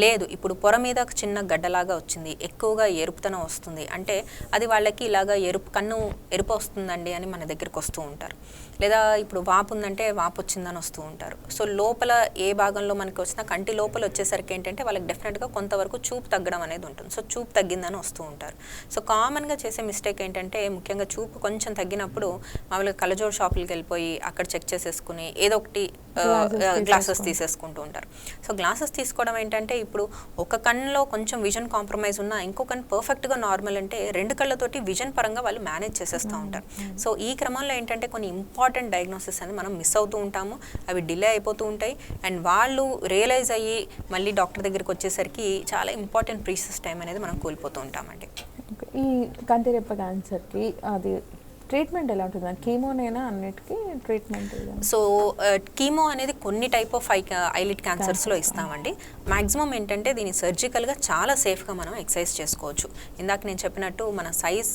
లేదు ఇప్పుడు పొర మీద ఒక చిన్న గడ్డలాగా వచ్చింది, ఎక్కువగా ఎరుపుతనం వస్తుంది అంటే అది వాళ్ళకి ఇలాగా కన్ను ఎరుపు వస్తుందండి అని మన దగ్గరికి వస్తూ ఉంటారు. లేదా ఇప్పుడు వాపు ఉందంటే వాపు వచ్చిందని వస్తూ ఉంటారు. సో లోపల ఏ భాగంలో మనకి వచ్చినా కంటి లోపల వచ్చేసరికి ఏంటంటే వాళ్ళకి డెఫినెట్గా కొంతవరకు చూపు తగ్గడం అనేది ఉంటుంది. సో చూపు తగ్గిందని వస్తూ ఉంటారు. సో కామన్గా చేసే మిస్టేక్ ఏంటంటే ముఖ్యంగా చూపు కొంచెం తగ్గినప్పుడు మామూలుగా కళ్ళజోడు షాపులకి వెళ్ళిపోయి అక్కడ చెక్ చేసేసుకుని ఏదో ఒకటి గ్లాసెస్ తీసేసుకుంటూ ఉంటారు. సో గ్లాసెస్ తీసుకోవడం ఏంటంటే ఇప్పుడు ఒక కన్నులో కొంచెం విజన్ కాంప్రమైజ్ ఉన్నా ఇంకో కన్ను పర్ఫెక్ట్గా నార్మల్ అంటే 2 కళ్ళతోటి విజన్ పరంగా వాళ్ళు మేనేజ్ చేసేస్తూ ఉంటారు. సో ఈ క్రమంలో ఏంటంటే కొన్ని ఇంపార్టెంట్ డయాగ్నోసిస్ అనేది మనం మిస్ అవుతూ ఉంటాము, అవి డిలే అయిపోతూ ఉంటాయి. అండ్ వాళ్ళు రియలైజ్ అయ్యి మళ్ళీ డాక్టర్ దగ్గరికి వచ్చేసరికి చాలా ఇంపార్టెంట్ ప్రీసెస్ టైం అనేది మనం కోల్పోతూ ఉంటామండి. ఈ కంటిరెప్ప క్యాన్సర్కి అది ట్రీట్మెంట్ ఎలా ఉంటుంది? కీమోనేనా అన్నిటికీ ట్రీట్మెంట్? సో కీమో అనేది కొన్ని టైప్ ఆఫ్ ఐలిడ్ క్యాన్సర్స్లో ఇస్తామండి. మ్యాక్సిమం ఏంటంటే దీన్ని సర్జికల్గా చాలా సేఫ్గా మనం ఎక్సర్సైజ్ చేసుకోవచ్చు. ఇందాక నేను చెప్పినట్టు మన సైజ్,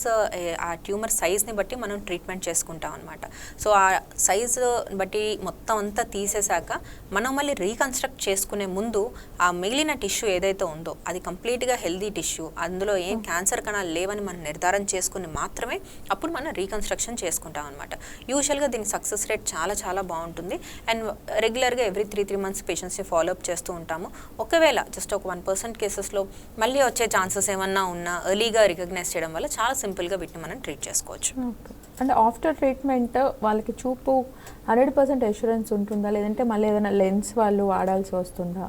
ఆ ట్యూమర్ సైజ్ని బట్టి మనం ట్రీట్మెంట్ చేసుకుంటాం అనమాట. సో ఆ సైజ్ బట్టి మొత్తం అంతా తీసేశాక మనం మళ్ళీ రీకన్స్ట్రక్ట్ చేసుకునే ముందు ఆ మిగిలిన టిష్యూ ఏదైతే ఉందో అది కంప్లీట్గా హెల్దీ టిష్యూ, అందులో ఏం క్యాన్సర్ కణాలు లేవని మనం నిర్ధారణ చేసుకుని మాత్రమే అప్పుడు మనం రీకన్స్ట్రక్షన్ చేసుకుంటాం అనమాట. యూజువల్గా దీని సక్సెస్ రేట్ చాలా బాగుంటుంది. అండ్ రెగ్యులర్గా ఎవ్రీ 3 months పేషెంట్స్ని ఫాలోఅప్ చేస్తూ ఉంటాము. ఒకవేళ జస్ట్ ఒక 1% కేసెస్లో మళ్ళీ వచ్చే ఛాన్సెస్ ఏమన్నా ఉన్నా ఎర్లీగా రికగ్నైజ్ చేయడం వల్ల చాలా సింపుల్గా వీటిని మనం ట్రీట్ చేసుకోవచ్చు. అంటే ఆఫ్టర్ ట్రీట్మెంట్ వాళ్ళకి చూపు 100% అష్యూరెన్స్ ఉంటుందా లేదంటే మళ్ళీ ఏదైనా లెన్స్ వాళ్ళు వాడాల్సి వస్తుందా?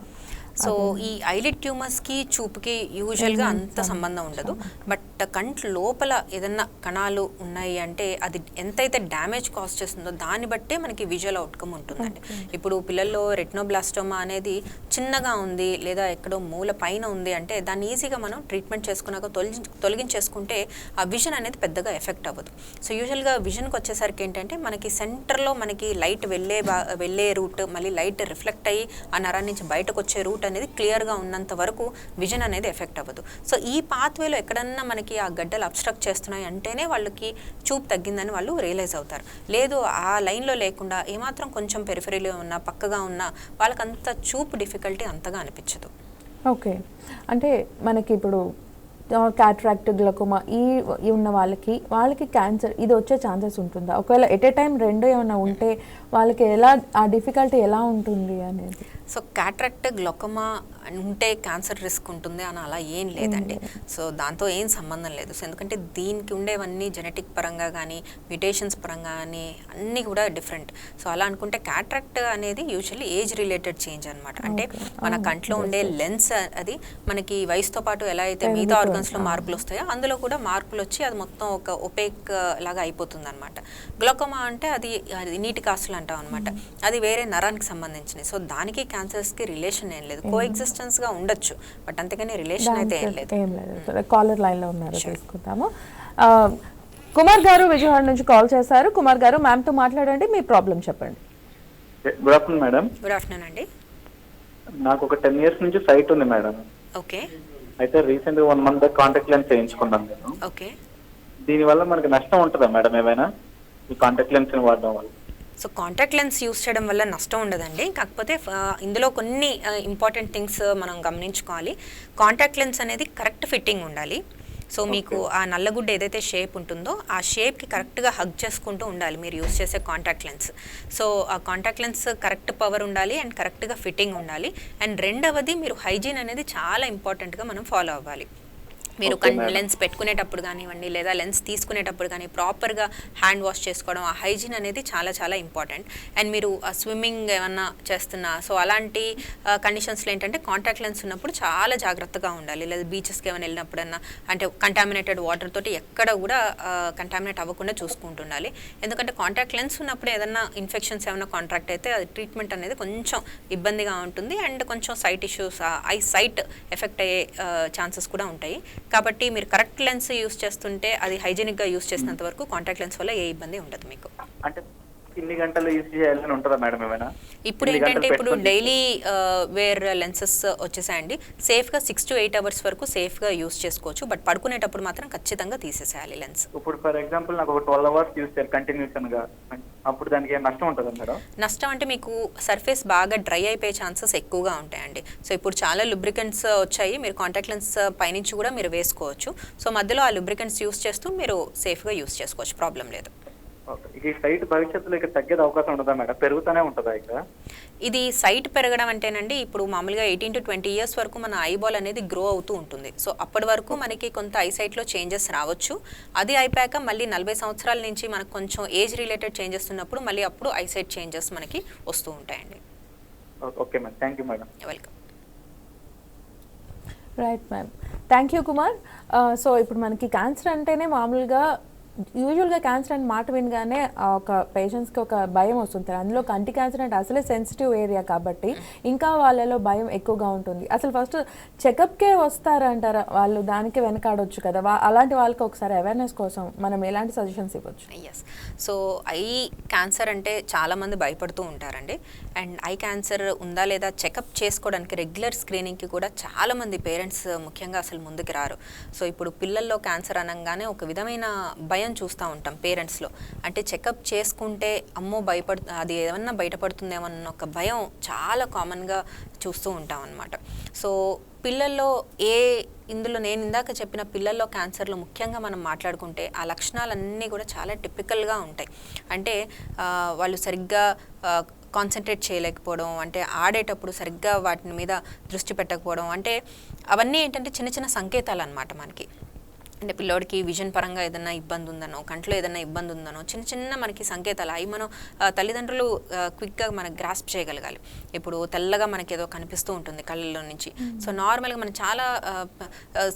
సో ఈ ఐలిడ్ ట్యూమర్స్కి చూపుకి యూజువల్గా అంత సంబంధం ఉండదు. బట్ కంటి లోపల ఏదన్నా కణాలు ఉన్నాయి అంటే అది ఎంతైతే డ్యామేజ్ కాజ్ చేస్తుందో దాన్ని బట్టే మనకి విజువల్ అవుట్కమ్ ఉంటుందండి. ఇప్పుడు పిల్లల్లో రెటినోబ్లాస్టోమా అనేది చిన్నగా ఉంది లేదా ఎక్కడో మూల పైన ఉంది అంటే దాన్ని ఈజీగా మనం ట్రీట్మెంట్ చేసుకున్నాక తొలగించేసుకుంటే ఆ విజన్ అనేది పెద్దగా ఎఫెక్ట్ అవ్వదు. సో యూజువల్గా విజన్కి వచ్చేసరికి ఏంటంటే మనకి సెంటర్లో మనకి లైట్ వెళ్ళే రూట్, మళ్ళీ లైట్ రిఫ్లెక్ట్ అయ్యి ఆ నరాన్ని నుంచి బయటకు వచ్చే రూట్ అనేది క్లియర్గా ఉన్నంత వరకు విజన్ అనేది ఎఫెక్ట్ అవ్వదు. సో ఈ పాత్వేలో ఎక్కడన్నా మనకి ఆ గడ్డలు అబ్స్ట్రక్ట్ చేస్తున్నాయి అంటేనే వాళ్ళకి చూపు తగ్గిందని వాళ్ళు రియలైజ్ అవుతారు. లేదు ఆ లైన్లో లేకుండా ఏమాత్రం కొంచెం పెరిఫరీలో ఉన్నా పక్కగా ఉన్నా వాళ్ళకంత చూపు డిఫికల్టీ అంతగా అనిపించదు. ఓకే, అంటే మనకి ఇప్పుడు క్యాట్రాక్ట్, గ్లకోమా ఈ ఉన్న వాళ్ళకి క్యాన్సర్ ఇది వచ్చే ఛాన్సెస్ ఉంటుందా? ఒకవేళ ఎట్ ఏ టైం రెండు ఏమైనా ఉంటే వాళ్ళకి ఎలా ఆ డిఫికల్టీ ఎలా ఉంటుంది అనేది? సో క్యాట్రాక్ట్, గ్లకోమా ఉంటే క్యాన్సర్ రిస్క్ ఉంటుంది అని అలా ఏం లేదండి. సో దాంతో ఏం సంబంధం లేదు. సో ఎందుకంటే దీనికి ఉండేవన్నీ జెనెటిక్ పరంగా కానీ మ్యూటేషన్స్ పరంగా కానీ అన్నీ కూడా డిఫరెంట్. సో అలా అనుకుంటే క్యాట్రాక్ట్ అనేది యూజువల్లీ ఏజ్ రిలేటెడ్ చేంజ్ అనమాట. అంటే మన కంట్లో ఉండే లెన్స్ అది మనకి వయసుతో పాటు ఎలా అయితే మిగతా ఆర్గన్స్లో మార్పులు వస్తాయో అందులో కూడా మార్పులు వచ్చి అది మొత్తం ఒక ఒపేక్ లాగా అయిపోతుంది అనమాట. గ్లకోమా అంటే అది నీటి కాసులు అంటాం అనమాట. అది వేరే నరానికి సంబంధించినవి. సో దానికి క్యాన్సర్స్కి రిలేషన్ ఏం లేదు. కో ఎగ్జిస్టెన్స్ గా ఉండొచ్చు, బట్ అంతేగాని రిలేషన్ అయితే ఏం లేదు. కాలర్ లైన్ లో ఉన్నారు, తీసుకుంటాము. కుమార్ గారు విజయవాడ నుంచి కాల్ చేశారు. కుమార్ గారు, మ్యామ్ తో మాట్లాడండి, మీ ప్రాబ్లం చెప్పండి. Good afternoon madam. Good afternoon అండి. నాకు ఒక 10 years నుంచి సైట్ ఉంది మేడం. ఓకే. అయితే రీసెంట్ గా 1 month కాంటాక్ట్ లెన్స్ చేయించుకున్నాను నేను. ఓకే. దీనివల్ల మనకి నష్టం ఉంటుందా మేడం ఏమైనా ఈ కాంటాక్ట్ లెన్స్ వాడడం వల్ల? సో కాంటాక్ట్ లెన్స్ యూస్ చేయడం వల్ల నష్టం ఉండదండి. కాకపోతే ఇందులో కొన్ని ఇంపార్టెంట్ థింగ్స్ మనం గమనించుకోవాలి. కాంటాక్ట్ లెన్స్ అనేది కరెక్ట్ ఫిట్టింగ్ ఉండాలి. సో మీకు ఆ నల్లగుడ్డ ఏదైతే షేప్ ఉంటుందో ఆ షేప్కి కరెక్ట్గా హగ్ చేసుకుంటూ ఉండాలి మీరు యూస్ చేసే కాంటాక్ట్ లెన్స్. సో ఆ కాంటాక్ట్ లెన్స్ కరెక్ట్ పవర్ ఉండాలి అండ్ కరెక్ట్గా ఫిట్టింగ్ ఉండాలి. అండ్ రెండవది మీరు హైజీన్ అనేది చాలా ఇంపార్టెంట్గా మనం ఫాలో అవ్వాలి. మీరు లెన్స్ పెట్టుకునేటప్పుడు కానివ్వండి లేదా లెన్స్ తీసుకునేటప్పుడు కానీ ప్రాపర్గా హ్యాండ్ వాష్ చేసుకోవడం, ఆ హైజీన్ అనేది చాలా చాలా ఇంపార్టెంట్. అండ్ మీరు స్విమ్మింగ్ ఏమన్నా చేస్తున్నా సో అలాంటి కండిషన్స్లో ఏంటంటే కాంటాక్ట్ లెన్స్ ఉన్నప్పుడు చాలా జాగ్రత్తగా ఉండాలి. లేదా బీచెస్కి ఏమైనా వెళ్ళినప్పుడన్నా అంటే కంటామినేటెడ్ వాటర్ తోటి ఎక్కడ కూడా కంటామినేట్ అవ్వకుండా చూసుకుంటుండాలి. ఎందుకంటే కాంటాక్ట్ లెన్స్ ఉన్నప్పుడు ఏదన్నా ఇన్ఫెక్షన్స్ ఏమైనా కాంట్రాక్ట్ అయితే అది ట్రీట్మెంట్ అనేది కొంచెం ఇబ్బందిగా ఉంటుంది అండ్ కొంచెం sight issues, eyesight effect అయ్యే ఛాన్సెస్ కూడా ఉంటాయి. కాబట్టి మీరు కరెక్ట్ లెన్స్ యూస్ చేస్తుంటే అది హైజీనిక్గా యూస్ చేసినంత వరకు కాంటాక్ట్ లెన్స్ వల్ల ఏ ఇబ్బంది ఉండదు మీకు. అంటే ఇన్ని గంటలు యూస్ చేయాలని ఉంటుందా మేడం ఏమైనా? ఇప్పుడు ఏంటంటే ఇప్పుడు డైలీ వేర్ లెన్సెస్ వచ్చేసాయండి. సేఫ్గా 6 to 8 hours వరకు సేఫ్గా యూస్ చేసుకోవచ్చు. బట్ పడుకునేటప్పుడు మాత్రం ఖచ్చితంగా తీసేసేయాలి లెన్స్. ఇప్పుడు ఫర్ ఎగ్జాంపుల్ నాకు ఒక 12 hours యూస్ చేయాలి కంటిన్యూషన్గా, అప్పుడు దానికి ఏం నష్టం ఉంటుందా మేడం? నష్టం అంటే మీకు సర్ఫేస్ బాగా డ్రై అయిపోయే ఛాన్సెస్ ఎక్కువగా ఉంటాయండి. సో ఇప్పుడు చాలా లుబ్రికెంట్స్ వచ్చాయి, మీరు కాంటాక్ట్ లెన్స్ పైనుంచి కూడా మీరు వేసుకోవచ్చు. సో మధ్యలో ఆ లుబ్రికెంట్స్ యూస్ చేస్తూ మీరు సేఫ్గా యూస్ చేసుకోవచ్చు, ప్రాబ్లం లేదు. ఈ సైట్ భవిష్యత్తులో ఇక తగ్గేది అవకాశం ఉంటుందా మేడం? పెరుగుతూనే ఉంటుందా ఇక? ఇది సైట్ పెరగడం అంటేనండి ఇప్పుడు మామూలుగా 18 to 20 years వరకు మన ఐబాల్ అనేది గ్రో అవుతూ ఉంటుంది. సో అప్పటి వరకు మనకి కొంత ఐసైట్లో చేంజెస్ రావచ్చు. అది అయిపోయాక మళ్ళీ 40 సంవత్సరాల నుంచి మనకు కొంచెం ఏజ్ రిలేటెడ్ చేంజెస్ ఉన్నప్పుడు మళ్ళీ అప్పుడు ఐసైట్ చేంజెస్ మనకి వస్తూ ఉంటాయండి. Okay madam, thank you madam. Welcome. Right ma'am, thank you Kumar. So ఇప్పుడు మనకి క్యాన్సర్ అంటేనే మామూలుగా యూజువల్గా క్యాన్సర్ అని మాట వినగానే ఒక పేషెంట్స్కి ఒక భయం వస్తుంది. అందులో కంటి క్యాన్సర్ అంటే అసలే సెన్సిటివ్ ఏరియా కాబట్టి ఇంకా వాళ్ళలో భయం ఎక్కువగా ఉంటుంది. అసలు ఫస్ట్ చెకప్కే వస్తారంటారా వాళ్ళు? దానికి వెనకాడొచ్చు కదా. అలాంటి వాళ్ళకి ఒకసారి అవేర్నెస్ కోసం మనం ఎలాంటి సజెషన్స్ ఇవ్వచ్చు? ఎస్, సో ఐ క్యాన్సర్ అంటే చాలామంది భయపడుతూ ఉంటారండి. అండ్ ఐ క్యాన్సర్ ఉందా లేదా చెకప్ చేసుకోవడానికి రెగ్యులర్ స్క్రీనింగ్కి కూడా చాలామంది పేరెంట్స్ ముఖ్యంగా అసలు ముందుకు రారు. సో ఇప్పుడు పిల్లల్లో క్యాన్సర్ అనగానే ఒక విధమైన భయం చూస్తూ ఉంటాం పేరెంట్స్లో. అంటే చెకప్ చేసుకుంటే అమ్మో అది ఏమన్నా బయటపడుతుందేమో అన్న ఒక భయం చాలా కామన్గా చూస్తూ ఉంటాం అన్నమాట. సో పిల్లల్లో ఇందులో నేను ఇందాక చెప్పిన పిల్లల్లో క్యాన్సర్లో ముఖ్యంగా మనం మాట్లాడుకుంటే ఆ లక్షణాలన్నీ కూడా చాలా టిపికల్గా ఉంటాయి. అంటే వాళ్ళు సరిగ్గా కాన్సన్ట్రేట్ చేయలేకపోవడం, అంటే ఆడేటప్పుడు సరిగ్గా వాటి మీద దృష్టి పెట్టకపోవడం, అంటే అవన్నీ ఏంటంటే చిన్న చిన్న సంకేతాలు అన్నమాట మనకి. అంటే పిల్లోడికి విజన్ పరంగా ఏదైనా ఇబ్బంది ఉందనో, కంట్లో ఏదైనా ఇబ్బంది ఉందనో, చిన్న చిన్న మనకి సంకేతాలు అవి మనం తల్లిదండ్రులు క్విక్గా మనకు గ్రాస్ప్ చేయగలగాలి. ఇప్పుడు తెల్లగా మనకి ఏదో కనిపిస్తూ ఉంటుంది కళ్ళల్లో నుంచి. సో నార్మల్గా మనం చాలా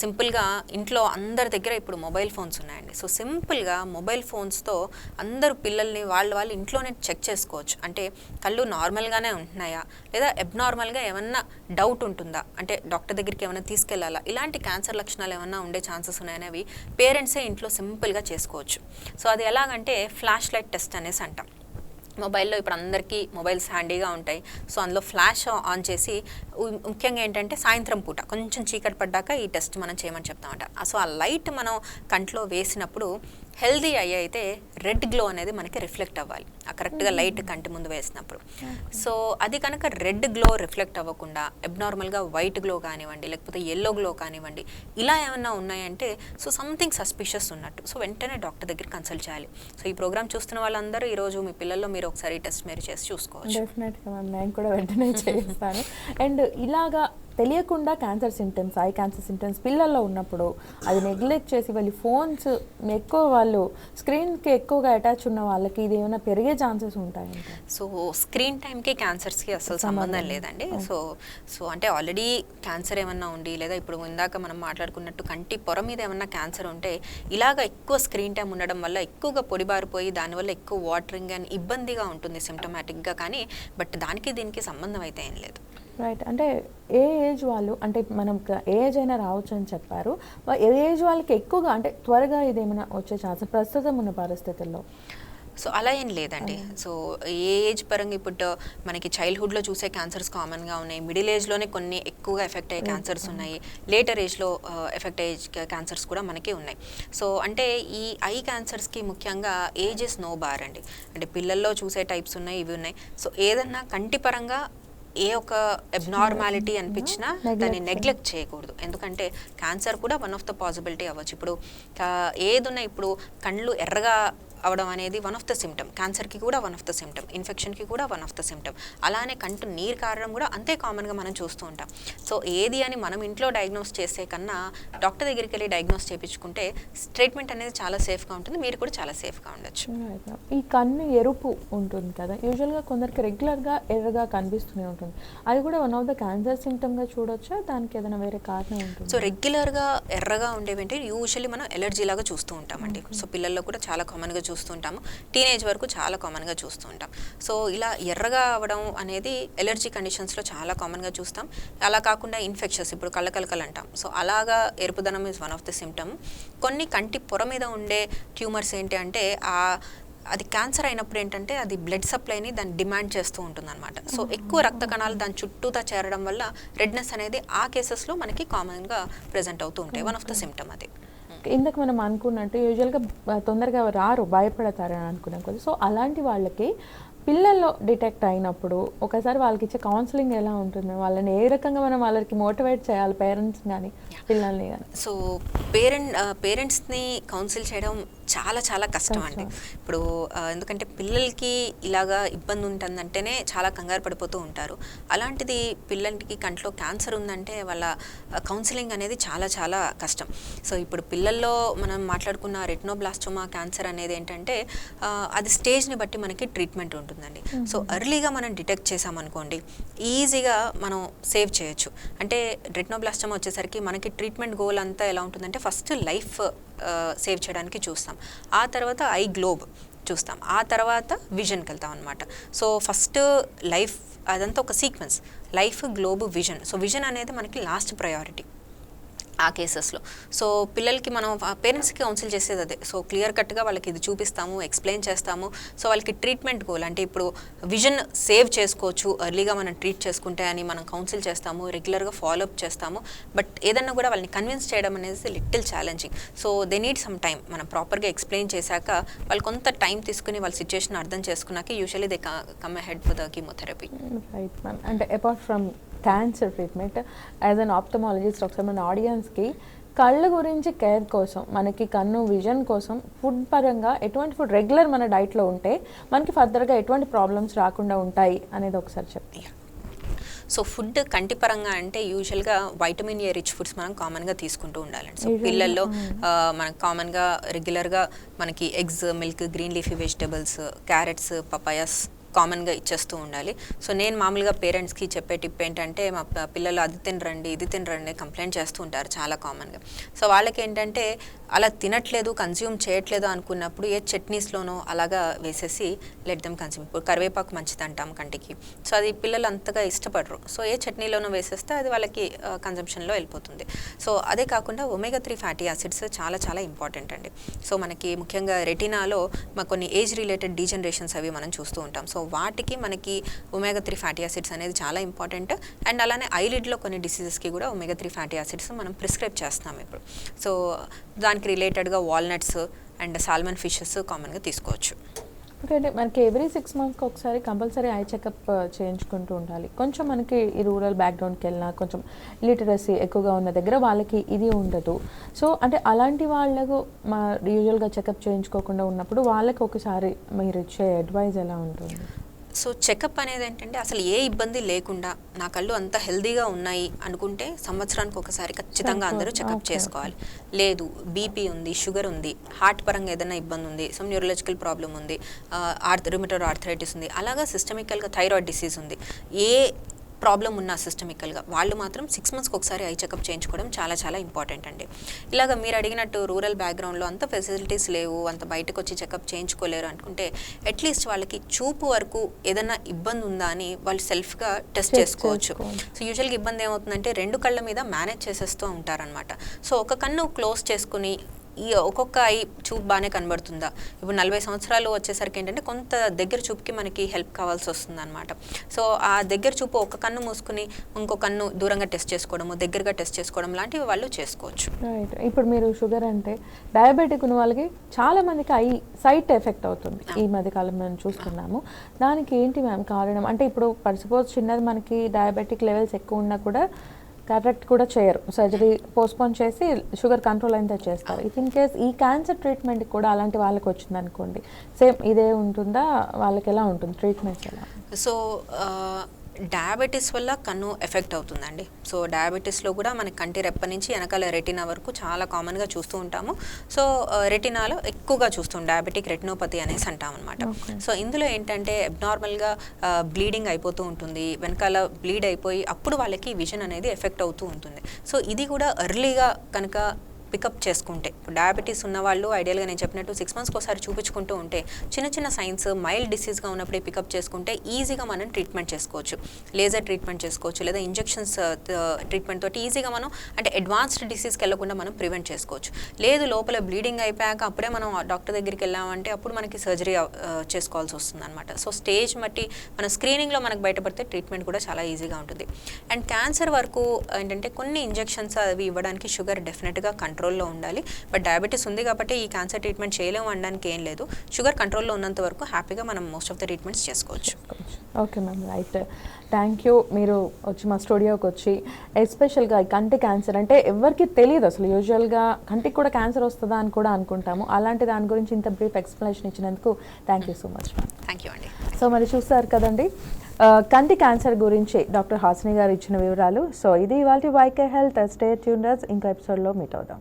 సింపుల్గా ఇంట్లో అందరి దగ్గర ఇప్పుడు మొబైల్ ఫోన్స్ ఉన్నాయండి. సో సింపుల్గా మొబైల్ ఫోన్స్తో అందరూ పిల్లల్ని వాళ్ళు ఇంట్లోనే చెక్ చేసుకోవచ్చు. అంటే కళ్ళు నార్మల్గానే ఉంటున్నాయా, లేదా అబ్నార్మల్గా ఏమన్నా డౌట్ ఉంటుందా, అంటే డాక్టర్ దగ్గరికి ఏమైనా తీసుకెళ్లాలా, ఇలాంటి క్యాన్సర్ లక్షణాలు ఏమన్నా ఉండే ఛాన్సెస్ ఉన్నాయనేవి పేరెంట్సే ఇంట్లో సింపుల్గా చేసుకోవచ్చు. సో అది ఎలాగంటే ఫ్లాష్ లైట్ టెస్ట్ అనేసి అంటాం. మొబైల్లో ఇప్పుడు అందరికీ మొబైల్స్ హ్యాండీగా ఉంటాయి. సో అందులో ఫ్లాష్ ఆన్ చేసి ముఖ్యంగా ఏంటంటే సాయంత్రం పూట కొంచెం చీకటి పడ్డాక ఈ టెస్ట్ మనం చేయమని చెప్తామంట. సో ఆ లైట్ మనం కంట్లో వేసినప్పుడు హెల్దీ ఐ అయితే రెడ్ గ్లో అనేది మనకి రిఫ్లెక్ట్ అవ్వాలి, ఆ కరెక్ట్గా లైట్ కంటి ముందు వేసినప్పుడు. సో అది కనుక రెడ్ గ్లో రిఫ్లెక్ట్ అవ్వకుండా అబ్నార్మల్గా వైట్ గ్లో కానివ్వండి, లేకపోతే ఎల్లో గ్లో కానివ్వండి, ఇలా ఏమన్నా ఉన్నాయంటే సో సంథింగ్ సస్పిషియస్ ఉన్నట్టు. సో వెంటనే డాక్టర్ దగ్గర కన్సల్ట్ చేయాలి. సో ఈ ప్రోగ్రామ్ చూస్తున్న వాళ్ళందరూ ఈరోజు మీ పిల్లల్లో మీరు ఒకసారి టెస్ట్ మీరు చేసి చూసుకోవచ్చు. డెఫినెట్గా మ్యామ్, నేను కూడా వెంటనే చేస్తాను. అండ్ ఇలాగా తెలియకుండా cancer symptoms, eye cancer symptoms పిల్లల్లో ఉన్నప్పుడు అది నెగ్లెక్ట్ చేసి వాళ్ళు ఫోన్స్ ఎక్కువ, వాళ్ళు స్క్రీన్కి ఎక్కువగా అటాచ్ ఉన్న వాళ్ళకి ఇది ఏమైనా పెరిగే ఛాన్సెస్ ఉంటాయంట. సో స్క్రీన్ టైంకి క్యాన్సర్స్కి అసలు సంబంధం లేదండి. సో అంటే ఆల్రెడీ క్యాన్సర్ ఏమన్నా ఉండి, లేదా ఇప్పుడు ఇందాక మనం మాట్లాడుకున్నట్టు కంటి పొర మీద ఏమన్నా క్యాన్సర్ ఉంటే ఇలాగ ఎక్కువ స్క్రీన్ టైం ఉండడం వల్ల ఎక్కువగా పొడిబారిపోయి దానివల్ల ఎక్కువ వాటరింగ్ అని ఇబ్బందిగా ఉంటుంది సిమ్టమాటిక్గా. కానీ బట్ దానికి దీనికి సంబంధం అయితే ఏం లేదు. రైట్. అంటే ఏ ఏజ్ వాళ్ళు, అంటే మనం ఏ ఏజ్ అయినా రావచ్చు అని చెప్పారు, ఏ ఏజ్ వాళ్ళకి ఎక్కువగా అంటే త్వరగా ఇదేమైనా వచ్చే ఛాన్స్ ప్రస్తుతం ఉన్న పరిస్థితుల్లో? సో అలా ఏం లేదండి. సో ఏ ఏజ్ పరంగా ఇప్పుడు మనకి చైల్డ్హుడ్లో చూసే క్యాన్సర్స్ కామన్గా ఉన్నాయి, మిడిల్ ఏజ్లోనే కొన్ని ఎక్కువగా ఎఫెక్ట్ అయ్యే క్యాన్సర్స్ ఉన్నాయి, లేటర్ ఏజ్లో ఎఫెక్ట్ అయ్యే క్యాన్సర్స్ కూడా మనకి ఉన్నాయి. సో అంటే ఈ ఐ క్యాన్సర్స్కి ముఖ్యంగా ఏజ్ ఇస్ నో బార్ అండి. అంటే పిల్లల్లో చూసే టైప్స్ ఉన్నాయి, ఇవి ఉన్నాయి. సో ఏదన్నా కంటి పరంగా ఏ ఒక అబ్నార్మాలిటీ అనిపించినా దాన్ని నెగ్లెక్ట్ చేయకూడదు. ఎందుకంటే క్యాన్సర్ కూడా వన్ ఆఫ్ ద పాసిబిలిటీ అవ్వచ్చు. ఇప్పుడు ఏదున్నా ఇప్పుడు కళ్ళు ఎర్రగా అవడం అనేది వన్ ఆఫ్ ద సిమ్టమ్, క్యాన్సర్కి కూడా వన్ ఆఫ్ ద సిమ్టమ్, ఇన్ఫెక్షన్కి కూడా వన్ ఆఫ్ ద సిమ్టమ్. అలానే కంటి నీరు కారడం కూడా అంతే కామన్గా మనం చూస్తూ ఉంటాం. సో ఏది అని మనం ఇంట్లో డయాగ్నోస్ చేసే కన్నా డాక్టర్ దగ్గరికి వెళ్ళి డయాగ్నోస్ చేయించుకుంటే ట్రీట్మెంట్ అనేది చాలా సేఫ్గా ఉంటుంది, మీరు కూడా చాలా సేఫ్గా ఉండొచ్చు. ఈ కన్ను ఎరుపు ఉంటుంది కదా, యూజువల్గా కొందరికి రెగ్యులర్గా ఎర్రగా కనిపిస్తూనే ఉంటుంది, అది కూడా వన్ ఆఫ్ ద క్యాన్సర్ సిమ్టమ్గా చూడొచ్చా, దానికి ఏదైనా వేరే కారణం ఉంటుంది? సో రెగ్యులర్గా ఎర్రగా ఉండేవి యూజువల్లీ మనం ఎలర్జీ లాగా చూస్తూ ఉంటామండి. సో పిల్లల్లో కూడా చాలా కామన్గా చూస్తూ ఉంటాము, టీనేజ్ వరకు చాలా కామన్గా చూస్తూ ఉంటాం. సో ఇలా ఎర్రగా అవ్వడం అనేది ఎలర్జీ కండిషన్స్లో చాలా కామన్గా చూస్తాం. అలా కాకుండా ఇన్ఫెక్షన్స్, ఇప్పుడు కళ్ళకలకలు అంటాం, సో అలాగా ఎరుపుదనం is one of the symptom. కొన్ని కంటి పొర మీద ఉండే ట్యూమర్స్ ఏంటి అంటే అది క్యాన్సర్ అయినప్పుడు ఏంటంటే అది బ్లడ్ సప్లైని దాన్ని డిమాండ్ చేస్తూ ఉంటుంది అనమాట. సో ఎక్కువ రక్త కణాలు దాని చుట్టూతా చేరడం వల్ల రెడ్నెస్ అనేది ఆ కేసెస్లో మనకి కామన్గా ప్రెజెంట్ అవుతూ ఉంటాయి. వన్ ఆఫ్ ద సిమ్టమ్ అది. ఇందాక మనం అనుకున్నట్టు యూజువల్గా తొందరగా రారు, భయపడతారని అనుకున్నాం కదా. సో అలాంటి వాళ్ళకి పిల్లల్లో డిటెక్ట్ అయినప్పుడు ఒకసారి వాళ్ళకి ఇచ్చే కౌన్సిలింగ్ ఎలా ఉంటుంది, వాళ్ళని ఏ రకంగా మనం వాళ్ళకి మోటివేట్ చేయాలి, పేరెంట్స్ కానీ పిల్లల్ని కానీ? సో పేరెంట్స్ని కౌన్సిల్ చేయడం చాలా చాలా కష్టం అండి. ఇప్పుడు ఎందుకంటే పిల్లలకి ఇలాగా ఇబ్బంది ఉంటుందంటేనే చాలా కంగారు పడిపోతూ ఉంటారు. అలాంటిది పిల్లలకి కంట్లో క్యాన్సర్ ఉందంటే వాళ్ళ కౌన్సిలింగ్ అనేది చాలా చాలా కష్టం. సో ఇప్పుడు పిల్లల్లో మనం మాట్లాడుకున్న రెటినోబ్లాస్టోమా క్యాన్సర్ అనేది ఏంటంటే అది స్టేజ్ని బట్టి మనకి ట్రీట్మెంట్ ఉంటుందండి. సో ఎర్లీగా మనం డిటెక్ట్ చేసామనుకోండి ఈజీగా మనం సేవ్ చేయొచ్చు. అంటే రెటినోబ్లాస్టోమా వచ్చేసరికి మనకి ట్రీట్మెంట్ గోల్ అంతా ఎలా ఉంటుందంటే ఫస్ట్ లైఫ్ సేవ్ చేయడానికి చూస్తాం, ఆ తర్వాత ఐ గ్లోబ్ చూస్తాం, ఆ తర్వాత విజన్కి వెళ్తాం అనమాట. సో ఫస్ట్ లైఫ్ అదంతా ఒక sequence, life, globe, vision. So vision అనేది మనకి లాస్ట్ ప్రయారిటీ ఆ కేసెస్లో. సో పిల్లలకి మనం పేరెంట్స్కి కౌన్సిల్ చేసేది అదే. సో క్లియర్ కట్గా వాళ్ళకి ఇది చూపిస్తాము, ఎక్స్ప్లెయిన్ చేస్తాము. సో వాళ్ళకి ట్రీట్మెంట్ గోల్ అంటే ఇప్పుడు విజన్ సేవ్ చేసుకోవచ్చు ఎర్లీగా మనం ట్రీట్ చేసుకుంటే అని మనం కౌన్సిల్ చేస్తాము, రెగ్యులర్గా ఫాలోఅప్ చేస్తాము. బట్ ఏదన్నా కూడా వాళ్ళని కన్విన్స్ చేయడం అనేది little challenging. So they need some time. మనం ప్రాపర్గా ఎక్స్ప్లెయిన్ చేశాక వాళ్ళు కొంత టైం తీసుకుని వాళ్ళ సిచ్యువేషన్ అర్థం చేసుకున్నాక usually they come ahead for the chemotherapy. Right ma'am. అంటే apart from cancer treatment as an ophthalmologist ఒకసారి మన ఆడియన్స్కి కళ్ళ గురించి కేర్ కోసం, మనకి కన్ను విజన్ కోసం ఫుడ్ పరంగా ఎటువంటి ఫుడ్ రెగ్యులర్ మన డైట్లో ఉంటే మనకి ఫర్దర్గా ఎటువంటి ప్రాబ్లమ్స్ రాకుండా ఉంటాయి అనేది ఒకసారి చెప్పండి. సో ఫుడ్ కంటి పరంగా అంటే యూజువల్గా వైటమిన్ ఏ రిచ్ ఫుడ్స్ మనం కామన్గా తీసుకుంటూ ఉండాలండి. సో పిల్లల్లో మనకు కామన్గా రెగ్యులర్గా మనకి eggs, milk, green leafy vegetables, carrots, papayas కామన్గా ఇచ్చేస్తూ ఉండాలి. సో నేను మామూలుగా పేరెంట్స్కి చెప్పే టిప్ ఏంటంటే, మా పిల్లలు అది తినరండి ఇది తినరండి కంప్లైంట్ చేస్తూ ఉంటారు చాలా కామన్గా. సో వాళ్ళకి ఏంటంటే అలా తినట్లేదు, కన్జ్యూమ్ చేయట్లేదు అనుకున్నప్పుడు ఏ చట్నీస్లోనో అలాగా వేసేసి లెట్ దెమ్ కన్జ్యూమ్. ఇప్పుడు కరివేపాకు మంచిది అంటాం కంటికి, సో అది పిల్లలు అంతగా ఇష్టపడరు. సో ఏ చట్నీలోనో వేసేస్తే అది వాళ్ళకి కన్జంప్షన్లో వెళ్ళిపోతుంది. సో అదే కాకుండా ఒమేగా 3 ఫ్యాటీ యాసిడ్స్ చాలా చాలా ఇంపార్టెంట్ అండి. సో మనకి ముఖ్యంగా రెటినాలో కొన్ని ఏజ్ రిలేటెడ్ డీజనరేషన్స్ అవి మనం చూస్తూ ఉంటాం. సో వాటికి మనకి ఒమేగా 3 ఫ్యాటీ యాసిడ్స్ అనేది చాలా ఇంపార్టెంట్. అండ్ అలానే ఐలిడ్లో కొన్ని డిసీజెస్కి కూడా ఒమేగా 3 ఫ్యాటీ యాసిడ్స్ మనం ప్రిస్క్రైబ్ చేస్తున్నాం ఇప్పుడు. సో దానికి రిలేటెడ్గా వాల్నట్స్ అండ్ సాల్మన్ ఫిషెస్ కామన్గా తీసుకోవచ్చు. ఓకే అండి, మనకి ఎవ్రీ 6 monthsకి ఒకసారి కంపల్సరీ ఐ చెకప్ చేయించుకుంటూ ఉండాలి. కొంచెం మనకి ఈ రూరల్ బ్యాక్గ్రౌండ్కి వెళ్ళినా కొంచెం లిటరసీ ఎక్కువగా ఉన్న దగ్గర వాళ్ళకి ఇది ఉండదు. సో అంటే అలాంటి వాళ్ళకు మా యూజువల్గా చెకప్ చేయించుకోకుండా ఉన్నప్పుడు వాళ్ళకి ఒకసారి మీరు ఇచ్చే అడ్వైజ్ ఎలా ఉంటుంది? సో చెకప్ అనేది ఏంటంటే అసలు ఏ ఇబ్బంది లేకుండా నా కళ్ళు అంత హెల్దీగా ఉన్నాయి అనుకుంటే సంవత్సరానికి ఒకసారి ఖచ్చితంగా అందరూ చెకప్ చేసుకోవాలి. లేదు బీపీ ఉంది, షుగర్ ఉంది, హార్ట్ పరంగా ఏదైనా ఇబ్బంది ఉంది, సమ్ న్యూరలాజికల్ ప్రాబ్లం ఉంది, రుమటోయిడ్ ఆర్థరైటిస్ ఉంది, అలాగా సిస్టమికల్గా థైరాయిడ్ డిసీజ్ ఉంది, ఏ ప్రాబ్లం ఉన్న సిస్టమికల్గా వాళ్ళు మాత్రం 6 monthsకి ఒకసారి ఐ చెకప్ చేయించుకోవడం చాలా చాలా ఇంపార్టెంట్ అండి. ఇలాగ మీరు అడిగినట్టు రూరల్ బ్యాక్గ్రౌండ్లో అంత ఫెసిలిటీస్ లేవు, అంత బయటకు వచ్చి చెకప్ చేయించుకోలేరు అనుకుంటే అట్లీస్ట్ వాళ్ళకి చూపు వరకు ఏదైనా ఇబ్బంది ఉందా అని వాళ్ళు సెల్ఫ్గా టెస్ట్ చేసుకోవచ్చు. సో యూజువల్గా ఇబ్బంది ఏమవుతుందంటే 2 కళ్ళ మీద మేనేజ్ చేసేస్తూ ఉంటారనమాట. సో ఒక కన్ను క్లోజ్ చేసుకుని ఈ ఒక్కొక్క ఐ చూపు బాగానే కనబడుతుందా, ఇప్పుడు 40 సంవత్సరాలు వచ్చేసరికి ఏంటంటే కొంత దగ్గర చూపుకి మనకి హెల్ప్ కావాల్సి వస్తుంది అనమాట. సో ఆ దగ్గర చూపు ఒక కన్ను మూసుకుని ఇంకో కన్ను దూరంగా టెస్ట్ చేసుకోవడము, దగ్గరగా టెస్ట్ చేసుకోవడం లాంటివి వాళ్ళు చేసుకోవచ్చు. రైట్. ఇప్పుడు మీరు షుగర్ అంటే డయాబెటిక్ ఉన్న వాళ్ళకి చాలా మందికి ఐ సైట్ ఎఫెక్ట్ అవుతుంది ఈ మధ్యకాలం మనం చూస్తున్నాము. దానికి ఏంటి మ్యామ్ కారణం? అంటే ఇప్పుడు సపోజ్ చిన్నది మనకి డయాబెటిక్ లెవెల్స్ ఎక్కువ ఉన్నా కూడా కరెక్ట్ కూడా చేయరు, సర్జరీ పోస్ట్పోన్ చేసి షుగర్ కంట్రోల్ అయితే చేస్తారు. ఇఫ్ ఇన్ కేస్ ఈ క్యాన్సర్ ట్రీట్మెంట్ కూడా అలాంటి వాళ్ళకి వచ్చింది అనుకోండి, సేమ్ ఇదే ఉంటుందా? వాళ్ళకి ఎలా ఉంటుంది ట్రీట్మెంట్స్ ఎలా? సో డయాబెటీస్ వల్ల కన్ను ఎఫెక్ట్ అవుతుందండి. సో డయాబెటీస్లో కూడా మనకి కంటి రెప్ప నుంచి వెనకాల రెటినా వరకు చాలా కామన్గా చూస్తూ ఉంటాము. సో రెటినాలో ఎక్కువగా చూస్తాం డయాబెటిక్ రెటినోపతి అనేసి అంటాం అనమాట. సో ఇందులో ఏంటంటే అబ్నార్మల్గా బ్లీడింగ్ అయిపోతూ ఉంటుంది, వెనకాల బ్లీడ్ అయిపోయి అప్పుడు వాళ్ళకి విజన్ అనేది ఎఫెక్ట్ అవుతూ ఉంటుంది. సో ఇది కూడా ఎర్లీగా కనుక పికప్ చేసుకుంటే, డయాబెటీస్ ఉన్నవాళ్ళు ఐడియల్గా నేను చెప్పినట్టు 6 monthsకి ఒకసారి చూపించుకుంటూ ఉంటే చిన్న చిన్న సైన్స్ మైల్డ్ డిసీజ్గా ఉన్నప్పుడే పికప్ చేసుకుంటే ఈజీగా మనం ట్రీట్మెంట్ చేసుకోవచ్చు. లేజర్ ట్రీట్మెంట్ చేసుకోవచ్చు, లేదా ఇంజెక్షన్స్ ట్రీట్మెంట్ తోటి ఈజీగా మనం అంటే అడ్వాన్స్డ్ డిసీజ్కి వెళ్ళకుండా మనం ప్రివెంట్ చేసుకోవచ్చు. లేదు లోపల బ్లీడింగ్ అయిపోయాక అప్పుడే మనం డాక్టర్ దగ్గరికి వెళ్ళామంటే అప్పుడు మనకి సర్జరీ చేసుకోవాల్సి వస్తుంది అనమాట. సో స్టేజ్ బట్టి మన స్క్రీనింగ్లో మనకు బయటపడితే ట్రీట్మెంట్ కూడా చాలా ఈజీగా ఉంటుంది. అండ్ క్యాన్సర్ వరకు ఏంటంటే కొన్ని ఇంజెక్షన్స్ అవి ఇవ్వడానికి షుగర్ డెఫినెట్గా కంట్రోల్లో ఉండాలి. బట్ డయాబెటీస్ ఉంది కాబట్టి ఈ క్యాన్సర్ ట్రీట్మెంట్ చేయలేము అనడానికి ఏం లేదు. షుగర్ కంట్రోల్లో ఉన్నంత వరకు హ్యాపీగా మనం మోస్ట్ ఆఫ్ ద ట్రీట్మెంట్స్ చేసుకోవచ్చు. Okay ma'am, right. Thank you. మీరు వచ్చి మా స్టూడియోకి వచ్చి ఎస్పెషల్గా కంటి క్యాన్సర్ అంటే ఎవరికి తెలియదు అసలు, యూజువల్గా కంటికి కూడా క్యాన్సర్ వస్తుందా అని కూడా అనుకుంటాము. అలాంటి దాని గురించి ఇంత బ్రీఫ్ ఎక్స్ప్లెనేషన్ ఇచ్చినందుకు thank you so much ma'am. Thank you అండి. సో మరి చూస్తారు కదండి కంటి క్యాన్సర్ గురించి డాక్టర్ హాసిని గారు ఇచ్చిన వివరాలు. సో ఇది ఇవాళ వైకే హెల్త్. Stay tuned. ఇంకో ఎపిసోడ్లో మీట్ అవుదాం.